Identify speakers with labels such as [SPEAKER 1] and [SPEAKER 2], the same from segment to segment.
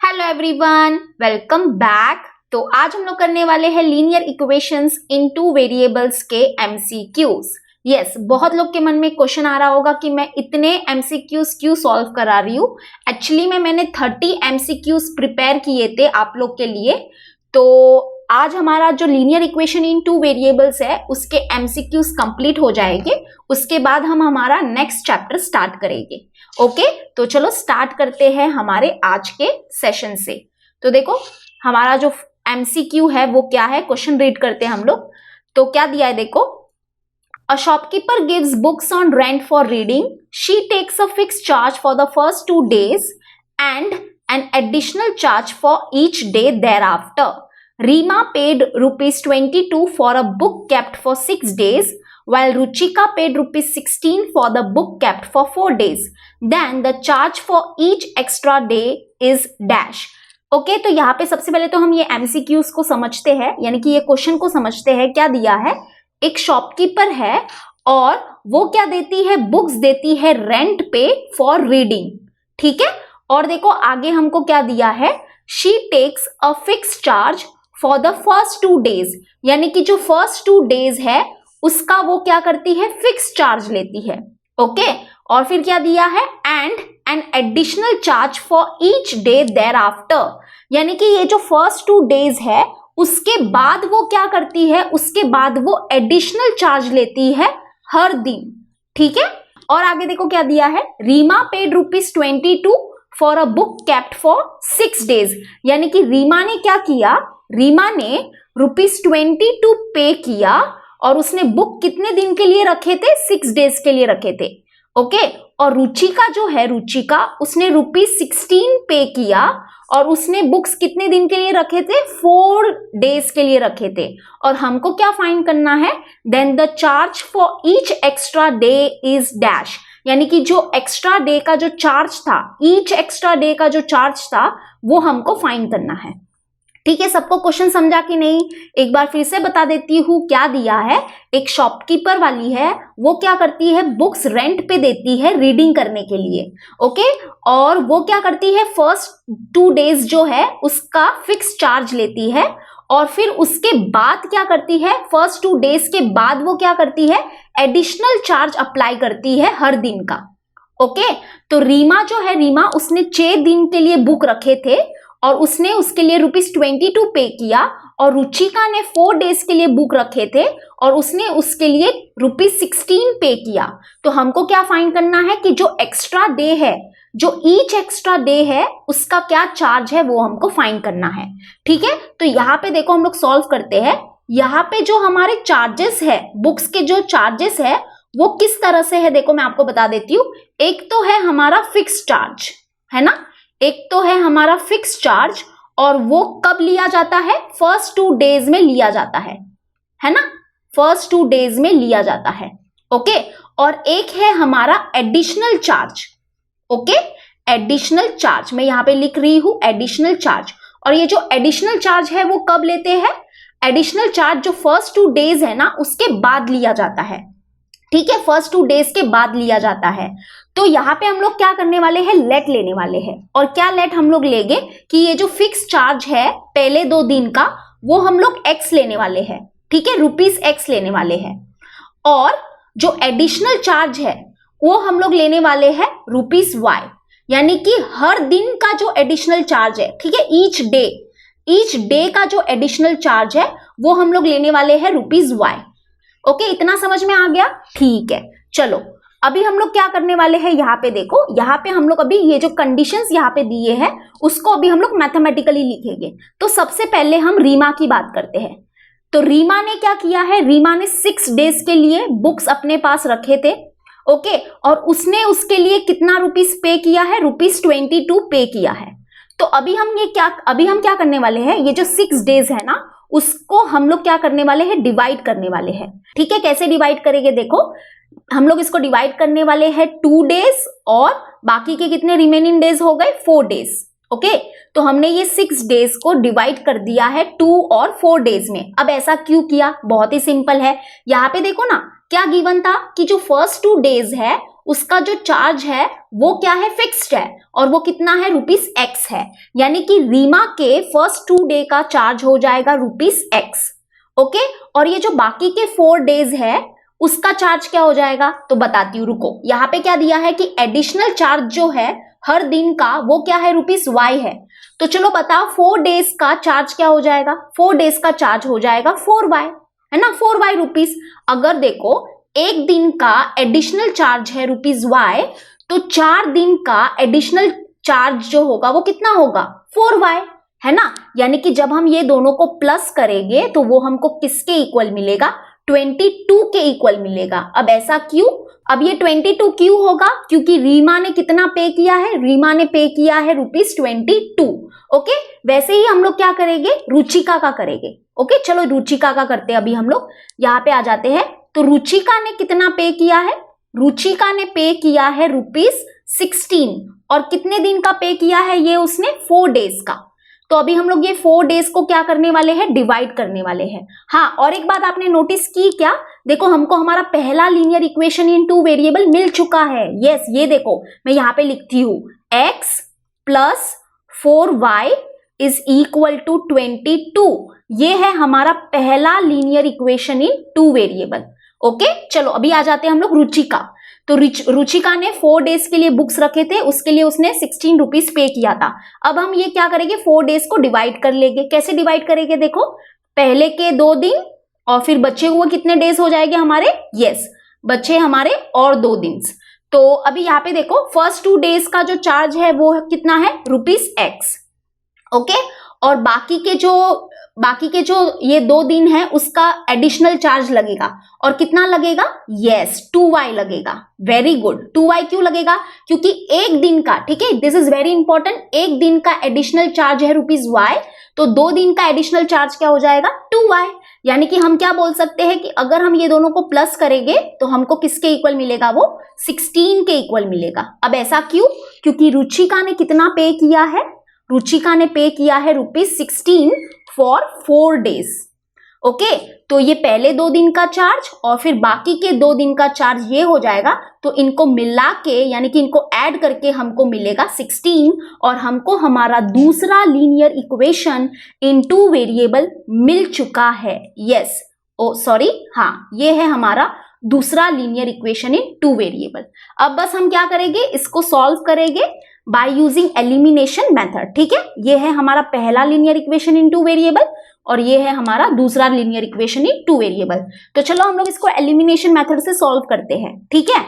[SPEAKER 1] Hello everyone, welcome back. तो आज हम लोग करने वाले हैं लीनियर इक्वेशंस इन टू वेरिएबल्स के एमसीक्यूज। यस, बहुत लोग के मन में क्वेश्चन आ रहा होगा कि मैं इतने एमसीक्यूज क्यों सॉल्व करा रही हूँ। एक्चुअली मैंने 30 एमसीक्यूज प्रिपेयर किए थे आप लोग के लिए। तो आज हमारा जो linear equation in two variables है उसके एमसीक्यूज कंप्लीट हो जाएंगे। उसके बाद हम हमारा नेक्स्ट चैप्टर स्टार्ट करेंगे। ओके, तो चलो स्टार्ट करते हैं हमारे आज के सेशन से। तो देखो हमारा जो एमसीक्यू है वो क्या है, क्वेश्चन रीड करते हैं हम लोग। तो क्या दिया है देखो, a shopkeeper gives books on rent for reading, she takes a fix charge for the first 2 days and an additional charge for each day thereafter. Rima paid ₹22 for a book kept for 6 days, while Ruchika paid ₹16 for the book kept for 4 days. Then the charge for each extra day is dash. Okay, तो यहाँ पे सबसे पहले तो हम ये MCQs को समझते हैं, यानी कि ये क्वेश्चन को समझते हैं। क्या दिया है, एक शॉपकीपर है और वो क्या देती है, बुक्स देती है रेंट पे फॉर रीडिंग। ठीक है, और देखो आगे हमको क्या दिया है, she takes a fix charge for the first 2 days, यानी कि जो फर्स्ट 2 days है उसका वो क्या करती है, फिक्स चार्ज लेती है। ओके, और फिर क्या दिया है, and an additional charge for each day thereafter, यानी कि ये जो फर्स्ट 2 days है उसके बाद वो क्या करती है, उसके बाद वो एडिशनल चार्ज लेती है हर दिन। ठीक है, और आगे देखो क्या दिया है, Rima paid ₹22 for a book kept for 6 days, यानी कि रीमा ने क्या किया, रीमा ने ₹22 पे किया और उसने बुक कितने दिन के लिए रखे थे, 6 days के लिए रखे थे। ओके, और रुचिका जो है, रुचिका उसने ₹16 पे किया और उसने बुक्स कितने दिन के लिए रखे थे, 4 days के लिए रखे थे। और हमको क्या फाइंड करना है, then the charge for each extra day is dash, यानी कि जो एक्स्ट्रा डे का जो चार्ज था, ईच एक्स्ट्रा डे का जो चार्ज था वो हमको फाइंड करना है। ठीक है, सबको क्वेश्चन समझा कि नहीं, एक बार फिर से बता देती हूँ। क्या दिया है, एक शॉपकीपर वाली है, वो क्या करती है, बुक्स रेंट पे देती है रीडिंग करने के लिए। ओके, और वो क्या करती है, फर्स्ट 2 days जो है उसका फिक्स चार्ज लेती है और फिर उसके बाद क्या करती है, फर्स्ट 2 days के बाद वो क्या करती है, एडिशनल चार्ज अप्लाई करती है हर दिन का। ओके, तो रीमा जो है, रीमा उसने 6 दिन के लिए बुक रखे थे और उसने उसके लिए ₹22 पे किया, और रुचिका ने 4 days के लिए बुक रखे थे और उसने उसके लिए ₹16 पे किया। तो हमको क्या फाइंड करना है कि जो एक्स्ट्रा डे है, जो ईच एक्स्ट्रा डे है उसका क्या चार्ज है वो हमको फाइंड करना है। ठीक है, तो यहाँ पे देखो हम लोग सॉल्व करते हैं। यहाँ पे जो हमारे चार्जेस है, बुक्स के जो चार्जेस है वो किस तरह से है, देखो मैं आपको बता देती हूँ। एक तो है हमारा फिक्स चार्ज, है ना, एक तो है हमारा फिक्स चार्ज और वो कब लिया जाता है, फर्स्ट 2 days में लिया जाता है ना, फर्स्ट 2 days में लिया जाता है। ओके, और एक है हमारा additional charge. Okay, additional charge मैं यहाँ पे लिख रही हूं, एडिशनल चार्ज। और ये जो एडिशनल चार्ज है वो कब लेते हैं, एडिशनल चार्ज जो फर्स्ट 2 days है ना उसके बाद लिया जाता है। ठीक है, फर्स्ट 2 days के बाद लिया जाता है। तो यहाँ पे हम लोग क्या करने वाले हैं, लेट लेने वाले हैं। और क्या लेट हम लोग लेंगे कि ये जो फिक्स चार्ज है पहले 2 दिन का वो हम लोग x लेने वाले हैं। ठीक है, ₹X लेने वाले हैं। और जो एडिशनल चार्ज है वो हम लोग लेने वाले हैं ₹Y, यानी कि हर दिन का जो एडिशनल चार्ज है, ठीक है, ईच डे का जो एडिशनल चार्ज है वो हम लोग लेने वाले हैं ₹Y। ओके, इतना समझ में आ गया। ठीक है, चलो अभी हम लोग क्या करने वाले हैं, यहाँ पे देखो, यहाँ पे हम लोग अभी ये जो कंडीशंस यहाँ पे दिए हैं उसको अभी हम लोग मैथमेटिकली लिखेंगे। तो सबसे पहले हम रीमा की बात करते हैं। तो रीमा ने क्या किया है, रीमा ने 6 days के लिए बुक्स अपने पास रखे थे। ओके, और उसने उसके लिए कितना ₹, पे किया है, ₹22 पे किया है। तो अभी हम क्या करने वाले हैं, ये जो 6 days है ना उसको हम लोग क्या करने वाले हैं, डिवाइड करने वाले हैं। ठीक है, कैसे डिवाइड करेंगे, देखो हम लोग इसको डिवाइड करने वाले हैं 2 days और बाकी के कितने रिमेनिंग डेज हो गए, 4 days। ओके, तो हमने ये 6 days को डिवाइड कर दिया है 2 और 4 days में। अब ऐसा क्यों किया, बहुत ही सिंपल है। यहाँ पे देखो ना क्या गिवन था कि जो फर्स्ट 2 days है उसका जो चार्ज है वो क्या है, फिक्स्ड है, और वो कितना है ₹x है, यानी कि रीमा के फर्स्ट 2 डे का चार्ज हो जाएगा ₹x। ओके, और ये जो बाकी के 4 डेज है उसका चार्ज क्या हो जाएगा तो बताती हूँ, रुको। यहाँ पे क्या दिया है कि एडिशनल चार्ज जो है हर दिन का वो क्या है ₹y है। तो चलो बताओ 4 डेज का चार्ज क्या हो जाएगा, 4 डेज का चार्ज हो जाएगा 4y, है ना, 4y रुपीस। अगर देखो एक दिन का एडिशनल चार्ज है ₹y, तो 4 दिन का एडिशनल चार्ज जो होगा वो कितना होगा 4y, है ना। यानी कि जब हम ये दोनों को प्लस करेंगे तो वो हमको किसके इक्वल मिलेगा, 22 के इक्वल मिलेगा। अब ऐसा क्यों, अब ये 22 क्यों होगा, क्योंकि रीमा ने कितना पे किया है, रीमा ने पे किया है ₹22। ओके, वैसे ही हम लोग क्या करेंगे, रुचिका का करेंगे। ओके, चलो रुचिका का करते हैं। अभी हम लोग यहाँ पे आ जाते हैं। तो रुचिका ने कितना पे किया है, रुचिका ने पे किया है ₹16, और कितने दिन का पे किया है ये उसने 4 डेज का। तो अभी हम लोग ये 4 डेज को क्या करने वाले हैं, डिवाइड करने वाले हैं। हाँ, और एक बात आपने नोटिस की क्या, देखो हमको हमारा पहला लीनियर इक्वेशन इन 2 वेरिएबल मिल चुका है। यस, ये देखो मैं यहाँ पे लिखती हूँ x + 4y = 22। ये है हमारा पहला linear equation in 2 variable. Okay, चलो अभी आ जाते हैं हम लोग रुचिका। तो रुचिका ने 4 डेज के लिए बुक्स रखे थे, उसके लिए उसने ₹16 पे किया था। अब हम ये क्या करेंगे, 4 डेज को डिवाइड कर लेंगे। कैसे डिवाइड करेंगे, देखो पहले के 2 दिन और फिर बचे हुए कितने डेज हो जाएंगे हमारे, यस बचे हमारे और 2 दिन। तो अभी यहाँ पे देखो फर्स्ट 2 डेज का जो चार्ज है वो कितना है ₹x। ओके, और बाकी के जो ये 2 दिन है उसका एडिशनल चार्ज लगेगा, और कितना लगेगा, यस 2y लगेगा। वेरी गुड, 2y क्यों लगेगा, क्योंकि एक दिन का, ठीक है, दिस इज वेरी इंपॉर्टेंट, एक दिन का एडिशनल चार्ज है ₹y, तो 2 दिन का एडिशनल चार्ज क्या हो जाएगा 2y। यानी कि हम क्या बोल सकते हैं कि अगर हम ये दोनों को प्लस करेंगे तो हमको किसके इक्वल मिलेगा, वो 16 के इक्वल मिलेगा। अब ऐसा क्यों, क्योंकि रुचिका ने कितना पे किया है, रुचिका ने पे किया है ₹16 फॉर 4 डेज। ओके, तो ये पहले 2 दिन का चार्ज और फिर बाकी के 2 दिन का चार्ज ये हो जाएगा, तो इनको मिला के यानी कि इनको ऐड करके हमको मिलेगा 16, और हमको हमारा दूसरा लीनियर इक्वेशन इन 2 वेरिएबल मिल चुका है। यस, ओ सॉरी, हाँ ये है हमारा दूसरा लीनियर इक्वेशन इन 2 वेरिएबल। अब बस हम क्या करेंगे, इसको सॉल्व करेंगे बाय यूजिंग एलिमिनेशन मेथड। ठीक है, ये है हमारा पहला लीनियर इक्वेशन इन 2 वेरिएबल और ये है हमारा दूसरा लीनियर इक्वेशन इन 2 वेरिएबल। तो चलो हम लोग इसको एलिमिनेशन मेथड से सॉल्व करते हैं। ठीक है,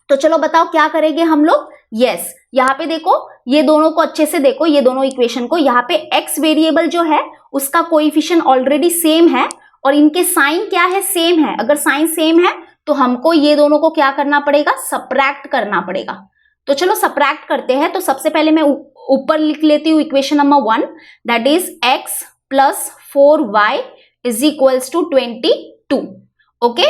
[SPEAKER 1] तो चलो बताओ क्या करेंगे हम लोग। यस, यहाँ पे देखो ये दोनों को अच्छे से देखो, ये दोनों इक्वेशन को, यहाँ पे x वेरिएबल जो है उसका कोएफिशिएंट ऑलरेडी सेम है और इनके साइन क्या है, सेम है। अगर साइन सेम है तो हमको ये दोनों को क्या करना पड़ेगा, सबट्रैक्ट करना पड़ेगा। तो चलो सबट्रैक्ट करते हैं। तो सबसे पहले मैं ऊपर लिख लेती हूँ equation number 1, that is x + 4y = 22। Okay,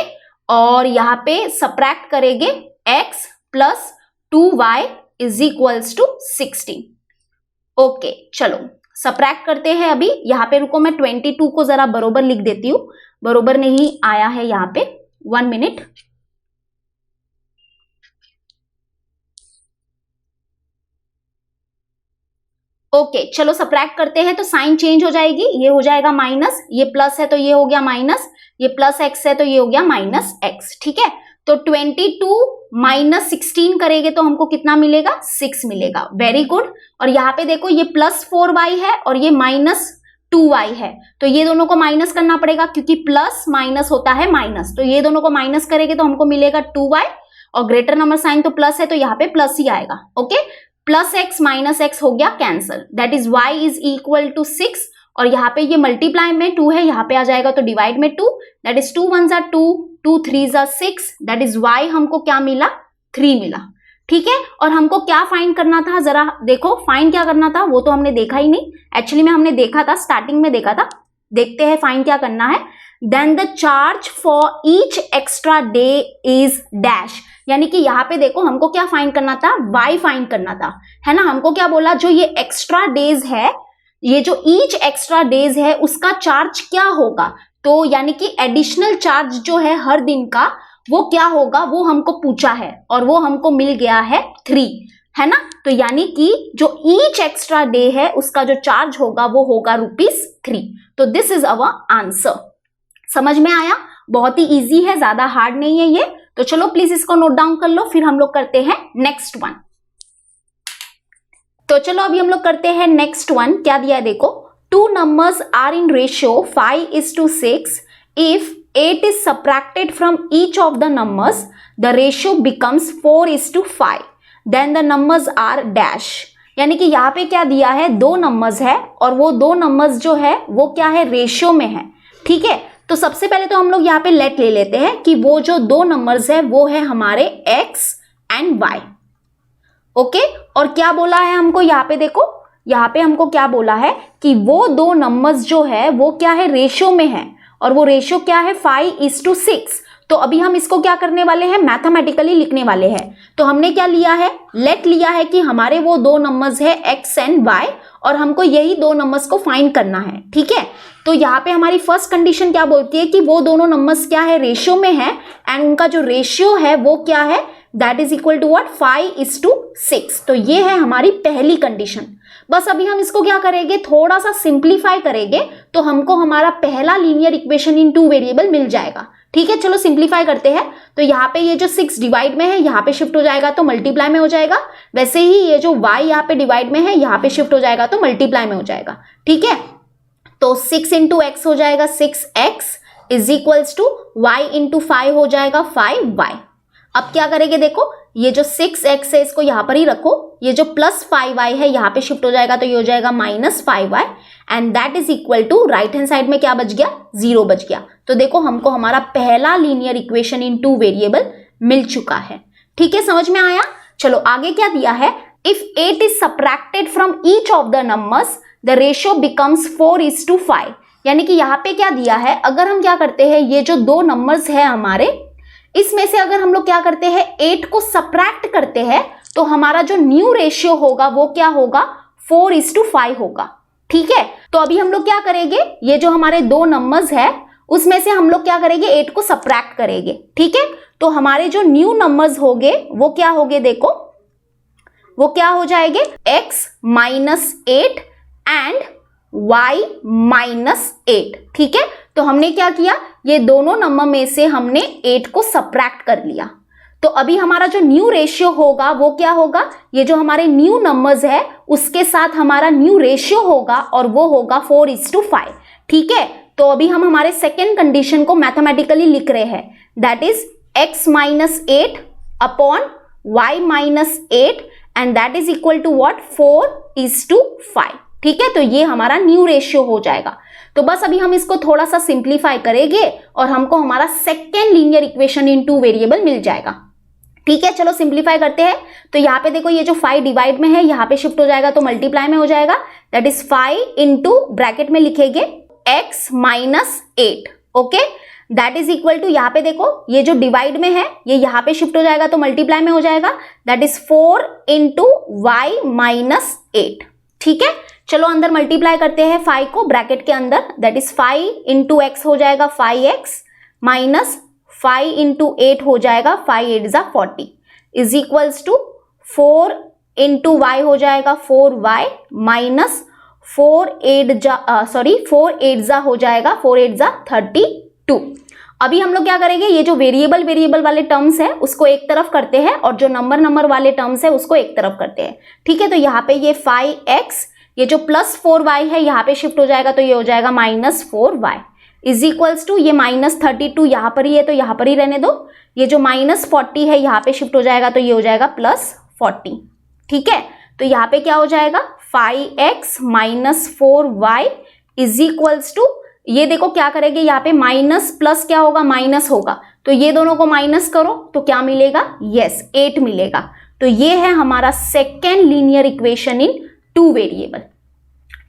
[SPEAKER 1] और यहाँ पे सबट्रैक्ट करेंगे x + 2y = 16। ओके, चलो सबट्रैक्ट करते हैं। अभी यहाँ पे रुको, मैं 22 को जरा बरोबर लिख देती हूँ, बरोबर नहीं आया है यहाँ पे, 1 मिनट। ओके, चलो सबट्रैक्ट करते हैं। तो साइन चेंज हो जाएगी, ये हो जाएगा माइनस, ये प्लस है तो ये हो गया माइनस, ये प्लस x है तो ये हो गया -x। ठीक है, तो 22 - 16 करेंगे तो हमको कितना मिलेगा, 6 मिलेगा। Very good. और यहाँ पे देखो ये +4y है और ये -2y है, तो ये दोनों को माइनस करना पड़ेगा क्योंकि प्लस माइनस होता है माइनस। तो ये दोनों को माइनस करेंगे तो हमको मिलेगा 2y, और ग्रेटर नंबर साइन तो प्लस है तो यहाँ पे प्लस ही आएगा। ओके, +x - x हो गया कैंसल, दैट इज y = 6, और यहाँ पे ये मल्टीप्लाई में 2 है, यहाँ पे आ जाएगा तो डिवाइड में 2, that is 2 1 = 2, 2 3 = 6, that is y हमको क्या मिला, 3 मिला। ठीक है, और हमको क्या फाइंड करना था, जरा देखो फाइंड क्या करना था, वो तो हमने देखा ही नहीं। एक्चुअली में हमने देखा था, स्टार्टिंग में देखा था, देखते हैं फाइंड क्या करना है। Then the charge for each extra day is dash, यानी कि यहाँ पे देखो हमको क्या फाइंड करना था, y फाइंड करना था, है ना। हमको क्या बोला, जो ये एक्स्ट्रा डेज है, ये जो ईच एक्स्ट्रा डेज है उसका चार्ज क्या होगा, तो यानी कि एडिशनल चार्ज जो है हर दिन का वो क्या होगा, वो हमको पूछा है और वो हमको मिल गया है 3। है ना। तो यानी कि जो ईच एक्स्ट्रा डे है उसका जो चार्ज होगा वो होगा ₹3। तो दिस इज अवर आंसर। समझ में आया? बहुत ही इजी है, ज्यादा हार्ड नहीं है ये। तो चलो प्लीज इसको नोट डाउन कर लो, फिर हम लोग करते हैं नेक्स्ट वन। तो चलो अभी हम लोग करते हैं नेक्स्ट वन। क्या दिया है देखो, 2 numbers are in ratio 5:6. If 8 is subtracted from each of the numbers, the ratio becomes 4:5. Then the numbers are dash. यानी कि यहाँ पे क्या दिया है, 2 numbers है और वो 2 numbers जो है वो क्या है, रेशियो में है। ठीक है, तो सबसे पहले तो हम लोग यहाँ पे लेट ले लेते हैं कि वो जो 2 numbers है वो है हमारे x and y। ओके, और क्या बोला है हमको यहाँ पे देखो, यहाँ पे हमको क्या बोला है कि वो 2 नंबर्स जो है वो क्या है, रेशियो में है, और वो रेशियो क्या है, 5:6। तो अभी हम इसको क्या करने वाले हैं, मैथमेटिकली लिखने वाले हैं। तो हमने क्या लिया है, लेट लिया है कि हमारे वो 2 नंबर्स है x एंड y, और हमको यही 2 नंबर्स को फाइंड करना है। ठीक है, तो यहाँ पे हमारी फर्स्ट कंडीशन क्या बोलती है कि वो दोनों नंबर्स क्या है, रेशियो में है, एंड उनका जो रेशियो है वो क्या है, that is equal to what, 5:6। तो ये है हमारी पहली कंडीशन। बस अभी हम इसको क्या करेंगे, थोड़ा सा सिंप्लीफाई करेंगे तो हमको हमारा पहला लीनियर इक्वेशन इन 2 वेरिएबल मिल जाएगा। ठीक है, चलो सिंप्लीफाई करते हैं। तो यहाँ पे ये जो 6 डिवाइड में है यहाँ पे शिफ्ट हो जाएगा तो मल्टीप्लाई में हो जाएगा। वैसे ही ये जो y यहाँ पे डिवाइड में है यहाँ पे शिफ्ट हो जाएगा तो मल्टीप्लाई में हो जाएगा। ठीक है, तो 6 इंटू एक्स हो जाएगा 6x is equals to y into 5 हो जाएगा 5y। अब क्या करेंगे देखो, ये जो 6x है इसको यहाँ पर ही रखो, ये जो प्लस 5y है यहाँ पे शिफ्ट हो जाएगा तो ये हो जाएगा -5y, and that is equal to right hand side में क्या बच गया, 0 बच गया। तो देखो हमको हमारा पहला लीनियर इक्वेशन इन 2 वेरिएबल मिल चुका है। ठीक है, समझ में आया? चलो आगे क्या दिया है, if 8 is subtracted from each of the numbers the ratio becomes 4:5। यानी कि यहाँ पे क्या दिया है, अगर हम क्या करते हैं, ये जो 2 नंबर्स है हमारे, इसमें से अगर हम लोग क्या करते हैं, 8 को सब्ट्रैक्ट करते हैं तो हमारा जो न्यू रेशियो होगा वो क्या होगा, 4:5 होगा। ठीक है, तो अभी हम लोग क्या करेंगे, ये जो हमारे 2 नंबर्स है उसमें से हम लोग क्या करेंगे, 8 को सब्ट्रैक्ट करेंगे। ठीक है, तो हमारे जो न्यू नंबर्स होंगे वो क्या होंगे, देखो वो क्या हो जाएंगे, x -8 एंड y -8। ठीक है, तो हमने क्या किया, ये दोनों नंबर में से हमने 8 को सब्ट्रैक्ट कर लिया। तो अभी हमारा जो न्यू रेशियो होगा वो क्या होगा, ये जो हमारे न्यू नंबर्स है उसके साथ हमारा न्यू रेशियो होगा और वो होगा 4:5। ठीक है, तो अभी हम हमारे सेकेंड कंडीशन को मैथमेटिकली लिख रहे हैं, that is x -8 upon y -8 and that is equal to what, 4:5। ठीक है, तो ये हमारा न्यू रेशियो हो जाएगा। तो बस अभी हम इसको थोड़ा सा सिंप्लीफाई करेंगे और हमको हमारा second linear equation in 2 variable मिल जाएगा। ठीक है, चलो सिंप्लीफाई करते हैं। तो यहाँ पे देखो, ये जो 5 डिवाइड में है यहाँ पे शिफ्ट हो जाएगा तो मल्टीप्लाई में हो जाएगा, दैट इज 5 इंटू ब्रैकेट में लिखेंगे x -8। Okay, that is equal to, यहाँ पे देखो ये जो डिवाइड में है ये यहाँ पे शिफ्ट हो जाएगा तो मल्टीप्लाई में हो जाएगा, दैट इज 4 इंटू y -8। ठीक है, चलो अंदर मल्टीप्लाई करते हैं 5 को ब्रैकेट के अंदर, दैट इज 5 इंटू एक्स हो जाएगा 5x माइनस 5 इंटू 8 हो जाएगा 5 8 जा 40 is equals to 4 into y हो जाएगा 4y माइनस 4 8 जा हो जाएगा 4 8 जा 32। अभी हम लोग क्या करेंगे, ये जो वेरिएबल वाले टर्म्स है उसको एक तरफ करते हैं और जो नंबर वाले टर्म्स है उसको एक तरफ करते हैं। ठीक है, तो यहाँ पे ये 5x, ये जो प्लस 4y है यहाँ पे शिफ्ट हो जाएगा तो ये हो जाएगा -4y इज इक्वल्स टू, ये -32 यहाँ पर ही है तो यहाँ पर ही रहने दो, ये जो -40 है यहाँ पे शिफ्ट हो जाएगा तो ये हो जाएगा +40। ठीक है, तो यहाँ पे क्या हो जाएगा 5x minus 4y is equals to, ये देखो क्या करेंगे यहाँ पे माइनस प्लस क्या होगा, माइनस होगा, तो ये दोनों को माइनस करो तो क्या मिलेगा, यस 8 मिलेगा। तो ये है हमारा second linear equation in 2 variable.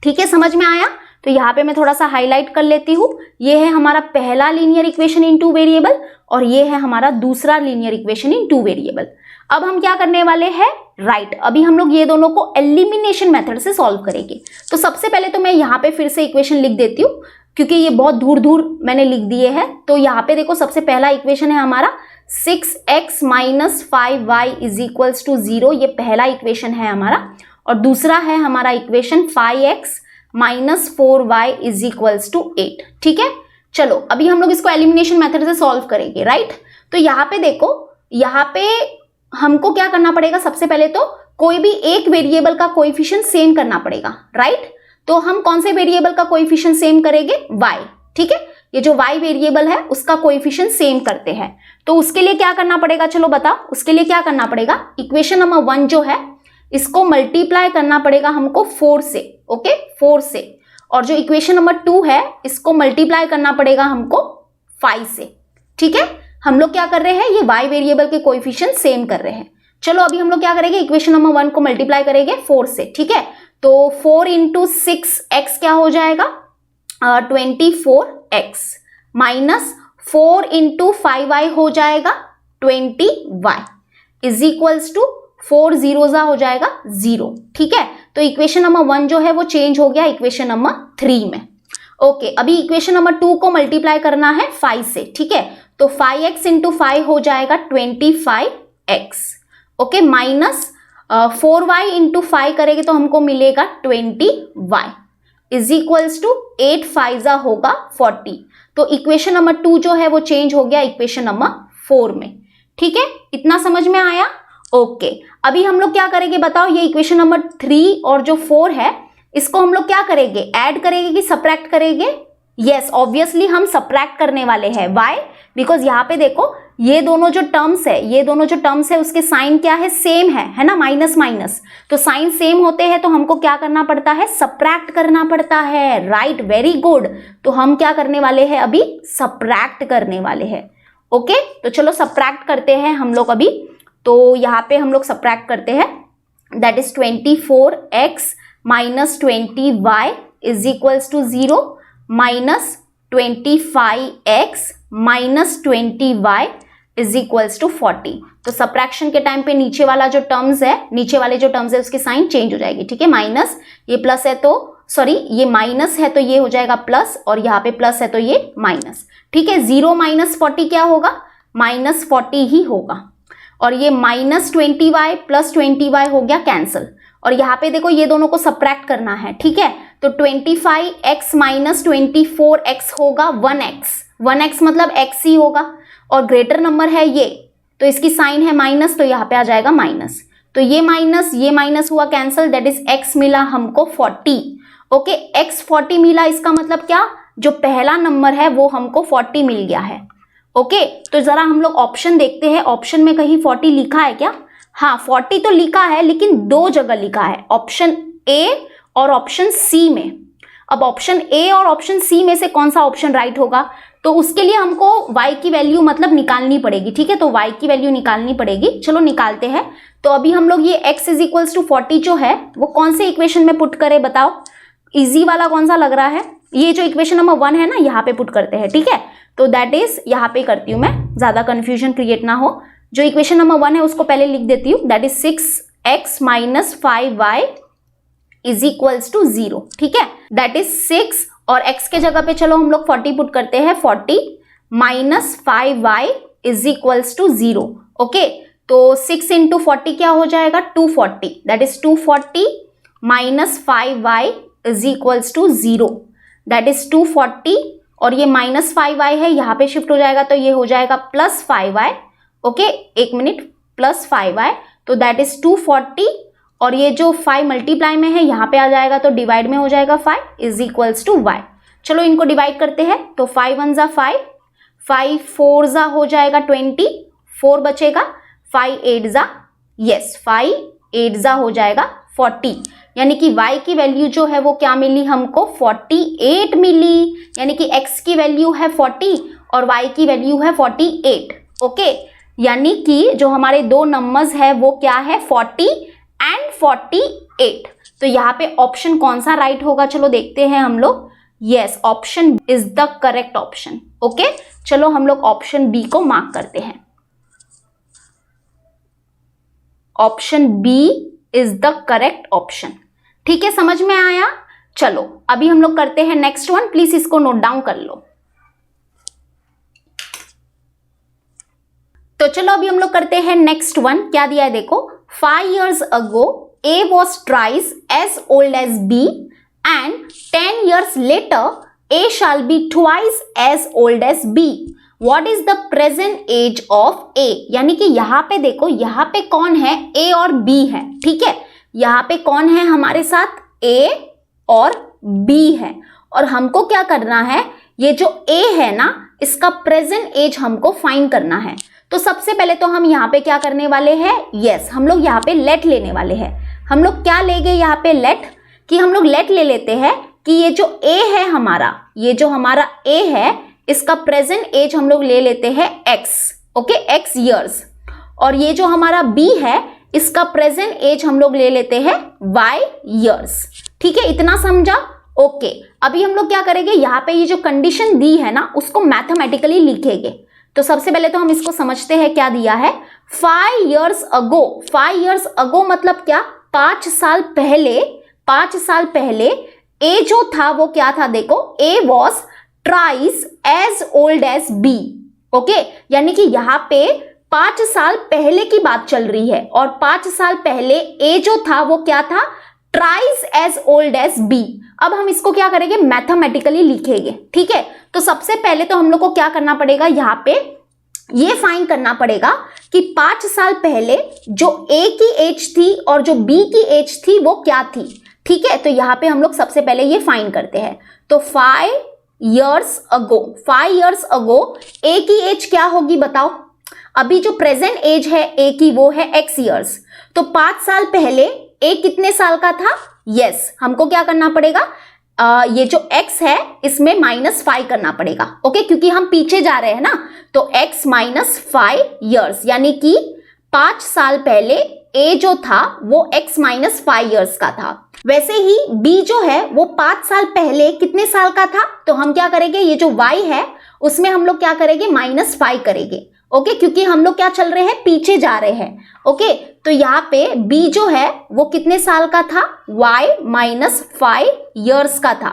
[SPEAKER 1] ठीक है, समझ में आया? तो यहाँ पे मैं थोड़ा सा हाईलाइट कर लेती हूँ, ये है हमारा पहला लीनियर इक्वेशन इन 2 वेरिएबल और ये है हमारा दूसरा लीनियर इक्वेशन इन 2 वेरिएबल। अब हम क्या करने वाले हैं, राइट, अभी हम लोग ये दोनों को एलिमिनेशन मेथड से सॉल्व करेंगे। तो सबसे पहले तो मैं यहाँ पे फिर से इक्वेशन लिख देती हूँ क्योंकि ये बहुत दूर मैंने लिख दिए हैं। तो यहाँ पे देखो सबसे पहला इक्वेशन है हमारा 6x minus 5y is equals to 0, ये पहला इक्वेशन है हमारा, और दूसरा है हमारा equation 5x minus 4y is equals to 8। ठीक है, चलो अभी हम लोग इसको एलिमिनेशन मेथड से सॉल्व करेंगे, राइट। तो यहाँ पे देखो, यहाँ पे हमको क्या करना पड़ेगा, सबसे पहले तो कोई भी एक वेरिएबल का कोएफिशिएंट सेम करना पड़ेगा, राइट। तो हम कौन से वेरिएबल का कोएफिशिएंट सेम करेंगे, y। ठीक है, ये जो y वेरिएबल है उसका कोएफिशिएंट सेम करते हैं। तो उसके लिए क्या करना पड़ेगा, चलो बताओ, उसके लिए क्या करना पड़ेगा, इक्वेशन नंबर 1 जो है इसको मल्टीप्लाई करना पड़ेगा हमको 4 से, ओके, 4 से, और जो इक्वेशन नंबर 2 है इसको मल्टीप्लाई करना पड़ेगा हमको 5 से। ठीक है, हम लोग क्या कर रहे हैं, ये y वेरिएबल के कोएफिशिएंट सेम कर रहे हैं। चलो अभी हम लोग क्या करेंगे, इक्वेशन नंबर 1 को मल्टीप्लाई करेंगे 4 से। ठीक है, तो 4 इंटू 6x क्या हो जाएगा, 24x माइनस 4 इंटू 5y हो जाएगा 20y इज इक्वल्स टू 4 जीरोजा हो जाएगा 0। ठीक है, तो इक्वेशन नंबर 1 जो है वो चेंज हो गया इक्वेशन नंबर 3 में। ओके, अभी इक्वेशन नंबर 2 को मल्टीप्लाई करना है 5 से। ठीक है, तो 5x इंटू 5 हो जाएगा 25x, okay, minus 4y into 5 करेंगे तो हमको मिलेगा 20y इज इक्वल्स टू 8 5 होगा 40। तो इक्वेशन नंबर 2 जो है वो चेंज हो गया इक्वेशन नंबर 4 में। ठीक है, इतना समझ में आया। ओके, अभी हम लोग क्या करेंगे बताओ, ये इक्वेशन नंबर 3 और जो 4 है इसको हम लोग क्या करेंगे, ऐड करेंगे कि सब्ट्रैक्ट करेंगे। यस, ऑब्वियसली हम सब्ट्रैक्ट करने वाले हैं। व्हाई, बिकॉज यहाँ पे देखो ये दोनों जो टर्म्स है, ये दोनों जो टर्म्स है उसके साइन क्या है, सेम है ना, माइनस माइनस, तो साइन सेम होते हैं तो हमको क्या करना पड़ता है, सब्ट्रैक्ट करना पड़ता है, राइट, वेरी गुड। तो हम क्या करने वाले हैं, अभी सब्ट्रैक्ट करने वाले हैं। ओके, तो चलो सब्ट्रैक्ट करते हैं हम लोग अभी। तो यहाँ पे हम लोग सब्ट्रैक्ट करते हैं, that is 24x minus 20y is equals to 0 minus 25x minus 20y is equals to 40। तो सब्ट्रैक्शन के टाइम पे नीचे वाला जो टर्म्स है, नीचे वाले जो टर्म्स है उसकी साइन चेंज हो जाएगी। ठीक है, माइनस, ये प्लस है तो सॉरी, ये माइनस है तो ये हो जाएगा प्लस, और यहाँ पे प्लस है तो ये माइनस। ठीक है, 0 माइनस 40 क्या होगा, माइनस 40 ही होगा, और ये माइनस 20y प्लस 20y हो गया कैंसिल, और यहाँ पे देखो ये दोनों को सब्ट्रैक्ट करना है। ठीक है, तो 25x माइनस 24x होगा 1x मतलब x ही होगा, और ग्रेटर नंबर है ये तो इसकी साइन है माइनस, तो यहाँ पे आ जाएगा माइनस, तो ये माइनस हुआ कैंसिल, दैट इज x मिला हमको 40। ओके, x 40 मिला, इसका मतलब क्या, जो पहला नंबर है वो हमको 40 मिल गया है। ओके, तो जरा हम लोग ऑप्शन देखते हैं, ऑप्शन में कहीं 40 लिखा है क्या, हाँ 40 तो लिखा है, लेकिन 2 जगह लिखा है, ऑप्शन ए और ऑप्शन सी में। अब ऑप्शन ए और ऑप्शन सी में से कौन सा ऑप्शन राइट होगा, तो उसके लिए हमको y की वैल्यू मतलब निकालनी पड़ेगी। ठीक है, तो y की वैल्यू निकालनी पड़ेगी, चलो निकालते हैं। तो अभी हम लोग ये x इज इक्वल्स टू 40 जो है वो कौन से इक्वेशन में पुट करें बताओ, इजी वाला कौन सा लग रहा है, ये जो इक्वेशन नंबर 1 है ना, यहाँ पे पुट करते हैं। ठीक है, तो दैट इज यहाँ पे करती हूँ मैं, ज्यादा कंफ्यूजन क्रिएट ना हो। जो इक्वेशन नंबर 1 है उसको पहले लिख देती हूँ, that is 6x minus 5y is equals to 0। ठीक है, दैट इज 6 और x के जगह पे चलो हम लोग 40 पुट करते हैं, 40 minus 5y is equals to 0। Okay, तो 6 इंटू 40 क्या हो जाएगा, 240, that is 240 minus 5y is equals to 0, that is 240, और ये माइनस 5y है यहाँ पे शिफ्ट हो जाएगा तो ये हो जाएगा प्लस 5y। ओके, एक मिनट, प्लस 5y, तो दैट इज 240, और ये जो 5 मल्टीप्लाई में है यहाँ पे आ जाएगा तो डिवाइड में हो जाएगा 5 इज इक्वल्स टू y। चलो इनको डिवाइड करते हैं, तो 5 1 जा 5, 5 4 जा हो जाएगा 20, 4 बचेगा, 5 8 जा, यस 5 8 जा हो जाएगा 40, यानी कि y की वैल्यू जो है वो क्या मिली हमको, 48 मिली, यानी कि x की वैल्यू है 40 और y की वैल्यू है 48। ओके, यानी कि जो हमारे दो नंबर्स है वो क्या है, 40 एंड 48। तो यहाँ पे ऑप्शन कौन सा राइट होगा, चलो देखते हैं हम लोग। Yes, option is the correct option. Okay, चलो हम लोग ऑप्शन बी को मार्क करते हैं, option B is the correct option. ठीक है, समझ में आया। चलो अभी हम लोग करते हैं नेक्स्ट वन, प्लीज इसको नोट डाउन कर लो। तो चलो अभी हम लोग करते हैं नेक्स्ट वन। क्या दिया है देखो, 5 years ago A was twice as old as B and 10 years later A shall be twice as old as B. What is the present age of A? यानी कि यहाँ पे देखो, यहाँ पे कौन है, A और B है, ठीक है। यहाँ पे कौन है हमारे साथ, A और B है, और हमको क्या करना है, ये जो A है ना, इसका प्रेजेंट एज हमको फाइंड करना है। तो सबसे पहले तो हम यहाँ पे क्या करने वाले हैं, यस हम लोग यहाँ पे लेट लेने वाले हैं। हम लोग क्या लेंगे यहाँ पे, लेट, कि हम लोग लेट ले लेते हैं कि ये जो A है हमारा, ये जो हमारा A है, इसका प्रेजेंट एज हम लोग ले लेते हैं x, ओके, x ईयर्स, और ये जो हमारा B है, इसका प्रेजेंट एज हम लोग ले लेते हैं y ईयर्स, ठीक है, इतना समझा, ओके। अभी हम लोग क्या करेंगे, यहाँ पे ये जो कंडीशन दी है ना, उसको मैथमेटिकली लिखेंगे। तो सबसे पहले तो हम इसको समझते हैं, क्या दिया है, 5 years ago, 5 years ago मतलब क्या, 5 साल पहले, 5 साल पहले A जो था वो क्या था, देखो A was twice as old as B, okay, यानी कि यहाँ पे 5 साल पहले की बात चल रही है, और 5 साल पहले A जो था वो क्या था, twice as old as B। अब हम इसको क्या करेंगे, मैथमेटिकली लिखेंगे, ठीक है। तो सबसे पहले तो हम लोग को क्या करना पड़ेगा, यहाँ पे ये फाइंड करना पड़ेगा कि 5 साल पहले जो A की एज थी और जो B की एज थी वो क्या थी, ठीक है। तो यहाँ पे हम लोग सबसे पहले ये फाइंड करते हैं। तो 5 years ago, 5 years ago A की एज क्या होगी बताओ, अभी जो प्रेजेंट एज है A की वो है x ईयर्स। तो 5 साल पहले A कितने साल का था, यस हमको क्या करना पड़ेगा, ये जो x है इसमें -5 करना पड़ेगा, ओके, क्योंकि हम पीछे जा रहे हैं ना। तो x -5 ईयर्स, यानी कि 5 साल पहले A जो था वो x -5 ईयर्स का था। वैसे ही B जो है वो 5 साल पहले कितने साल का था, तो हम क्या करेंगे, ये जो y है उसमें हम लोग क्या करेंगे, -5 करेंगे, ओके, क्योंकि हम लोग क्या चल रहे हैं, पीछे जा रहे हैं, ओके। तो यहाँ पे B जो है वो कितने साल का था, y -5 ईयर्स का था,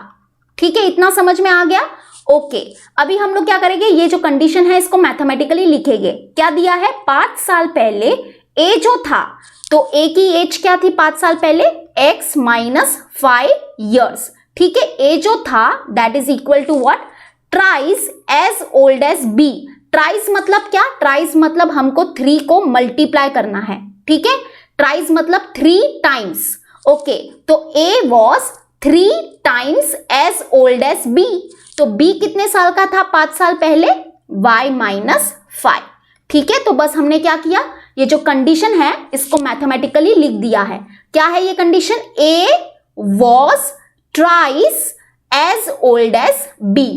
[SPEAKER 1] ठीक है, इतना समझ में आ गया, ओके। अभी हम लोग क्या करेंगे, ये जो कंडीशन है इसको मैथमेटिकली लिखेंगे। क्या दिया है, 5 साल पहले A जो था, तो A की एज क्या थी 5 साल पहले, x -5 ईयर्स, ठीक है। A जो था that is equal to what, thrice as old as B। Thrice मतलब क्या, ट्राइस मतलब हमको 3 को मल्टीप्लाई करना है, ठीक है, ट्राइस मतलब 3 टाइम्स, ओके। तो A was 3 times as old as B। तो B कितने साल का था 5 साल पहले, y -5, ठीक है। तो बस हमने क्या किया, ये जो कंडीशन है इसको मैथमेटिकली लिख दिया है। क्या है ये condition, A was twice as old as B।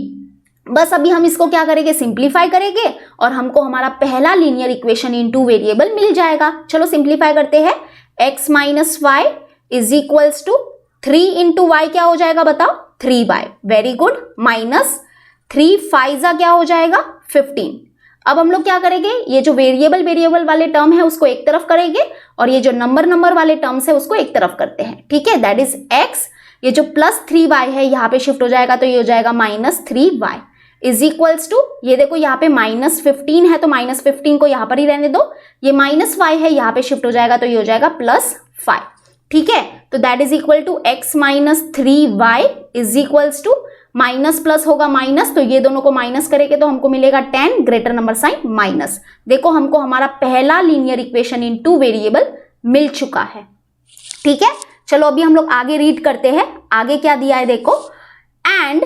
[SPEAKER 1] बस अभी हम इसको क्या करेंगे, सिंप्लीफाई करेंगे, और हमको हमारा पहला लीनियर इक्वेशन इन 2 वेरिएबल मिल जाएगा। चलो सिंप्लीफाई करते हैं, x -5 is equals to 3 into y क्या हो जाएगा बताओ, 3y, वेरी गुड, -3 5 क्या हो जाएगा 15। अब हम लोग क्या करेंगे, ये जो वेरिएबल वाले टर्म है उसको एक तरफ करेंगे, और ये जो नंबर वाले टर्म्स है उसको एक तरफ करते हैं, ठीक है, दैट इज x। ये जो +3y है यहाँ पे शिफ्ट हो जाएगा, तो ये हो जाएगा -3y इज इक्वल्स टू, ये देखो यहाँ पे -15 है तो -15 को यहाँ पर ही रहने दो, ये -5 है यहाँ पे शिफ्ट हो जाएगा, तो ये हो जाएगा +5, ठीक है। तो that is equal to x -3y is equals to, minus plus होगा माइनस, तो ये दोनों को माइनस करेंगे तो हमको मिलेगा 10 ग्रेटर नंबर साइन माइनस। देखो हमको हमारा पहला लीनियर इक्वेशन इन 2 वेरिएबल मिल चुका है, ठीक है। चलो अभी हम लोग आगे रीड करते हैं, आगे क्या दिया है देखो, and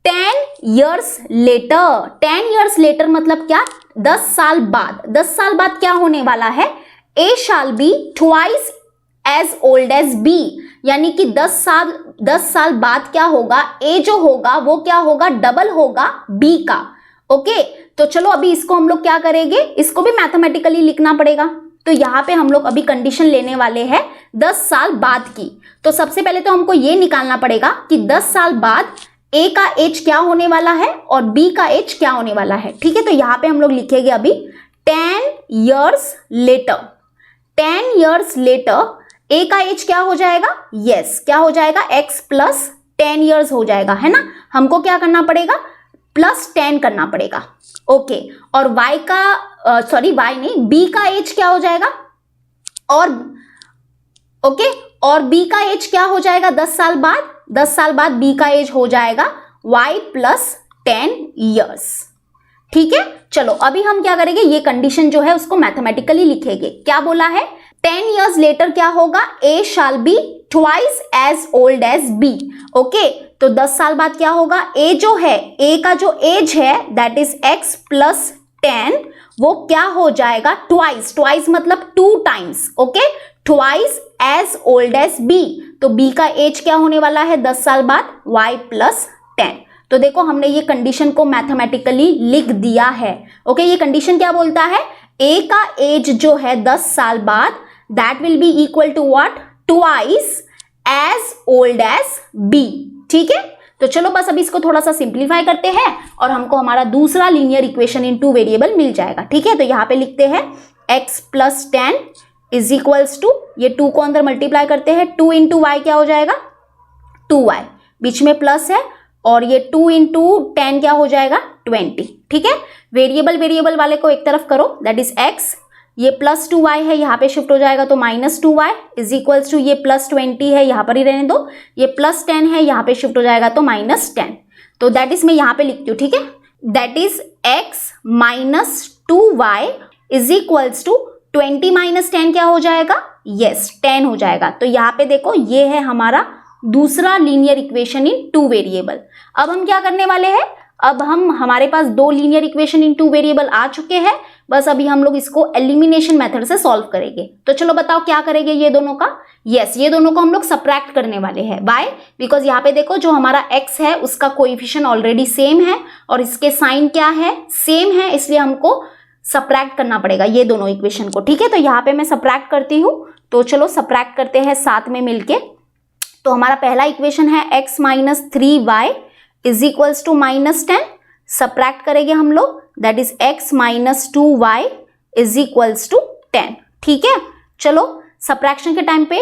[SPEAKER 1] 10 years later, 10 years later मतलब क्या, 10 साल बाद, 10 साल बाद क्या होने वाला है, A shall be twice as old as B, यानी कि 10 साल बाद क्या होगा, A जो होगा वो क्या होगा, डबल होगा B का, ओके। तो चलो अभी इसको हम लोग क्या करेंगे, इसको भी मैथमेटिकली लिखना पड़ेगा। तो यहाँ पे हम लोग अभी कंडीशन लेने वाले हैं 10 साल बाद की। तो सबसे पहले तो हमको ये निकालना पड़ेगा कि 10 साल बाद A का एज क्या होने वाला है और B का एज क्या होने वाला है, ठीक है। तो यहाँ पे हम लोग लिखेंगे अभी 10 years later, 10 years later A का एज क्या हो जाएगा, यस क्या हो जाएगा, x + 10 years हो जाएगा, है ना। हमको क्या करना पड़ेगा, प्लस 10 करना पड़ेगा। ओके, और y का y नहीं, b का एज क्या हो जाएगा, और ओके, और b का एज क्या हो जाएगा 10 साल बाद, 10 साल बाद b का एज हो जाएगा y प्लस 10 ईयर्स। ठीक है, चलो अभी हम क्या करेंगे, ये कंडीशन जो है उसको मैथमेटिकली लिखेंगे। क्या बोला है, 10 years लेटर क्या होगा, a shall be twice as old as b। Okay, तो 10 साल बाद क्या होगा, a जो है, a का जो एज है दैट इज x प्लस 10, वो क्या हो जाएगा ट्वाइस, ट्वाइस मतलब 2 times। Okay, twice as old as b, तो b का एज क्या होने वाला है 10 साल बाद, y प्लस 10। तो देखो हमने ये कंडीशन को मैथमेटिकली लिख दिया है। ओके, ये कंडीशन क्या बोलता है, a का एज जो है 10 साल बाद that will be equal to what, twice as old as b। ठीक है, तो चलो बस अभी इसको थोड़ा सा सिंप्लीफाई करते हैं और हमको हमारा दूसरा लीनियर इक्वेशन इन 2 वेरिएबल मिल जाएगा। ठीक है, तो यहां पे लिखते हैं x plus 10 is equals to, ये 2 को अंदर मल्टीप्लाई करते हैं, 2 इंटू वाई क्या हो जाएगा 2y, बीच में प्लस है, और ये 2 इंटू 10 क्या हो जाएगा 20। ठीक है, वेरिएबल वेरिएबल वाले को एक तरफ करो, दैट इज x, ये प्लस 2y है यहाँ पे शिफ्ट हो जाएगा तो minus 2y is equals to, ये प्लस 20 है यहाँ पर ही रहने दो, ये प्लस 10 है यहाँ पे शिफ्ट हो जाएगा तो माइनस 10। तो दैट इज मैं यहाँ पे लिखती हूँ। ठीक है, that is x minus 2y is equals to 20 minus 10 क्या हो जाएगा, यस 10 हो जाएगा। तो यहाँ पे देखो ये है हमारा दूसरा लीनियर इक्वेशन इन 2 वेरिएबल। अब हम क्या करने वाले हैं, अब हमारे पास 2 लीनियर इक्वेशन इन 2 वेरिएबल आ चुके हैं, बस अभी हम लोग इसको एलिमिनेशन मेथड से सॉल्व करेंगे। तो चलो बताओ क्या करेंगे ये दोनों का, यस ये दोनों को हम लोग सब्ट्रैक्ट करने वाले हैं। बाय, बिकॉज यहाँ पे देखो जो हमारा x है उसका कोएफिशिएंट ऑलरेडी सेम है और इसके साइन क्या है, सेम है, इसलिए हमको सब्ट्रैक्ट करना पड़ेगा ये दोनों इक्वेशन को। ठीक है, तो यहाँ पे मैं सब्ट्रैक्ट करती हूँ, तो चलो सब्ट्रैक्ट करते हैं साथ में मिलके। तो हमारा पहला इक्वेशन है x minus 3y is equals to minus 10, subtract करेंगे हम लोग, that is x minus 2y is equals to 10। ठीक है, चलो सब्ट्रैक्शन के टाइम पे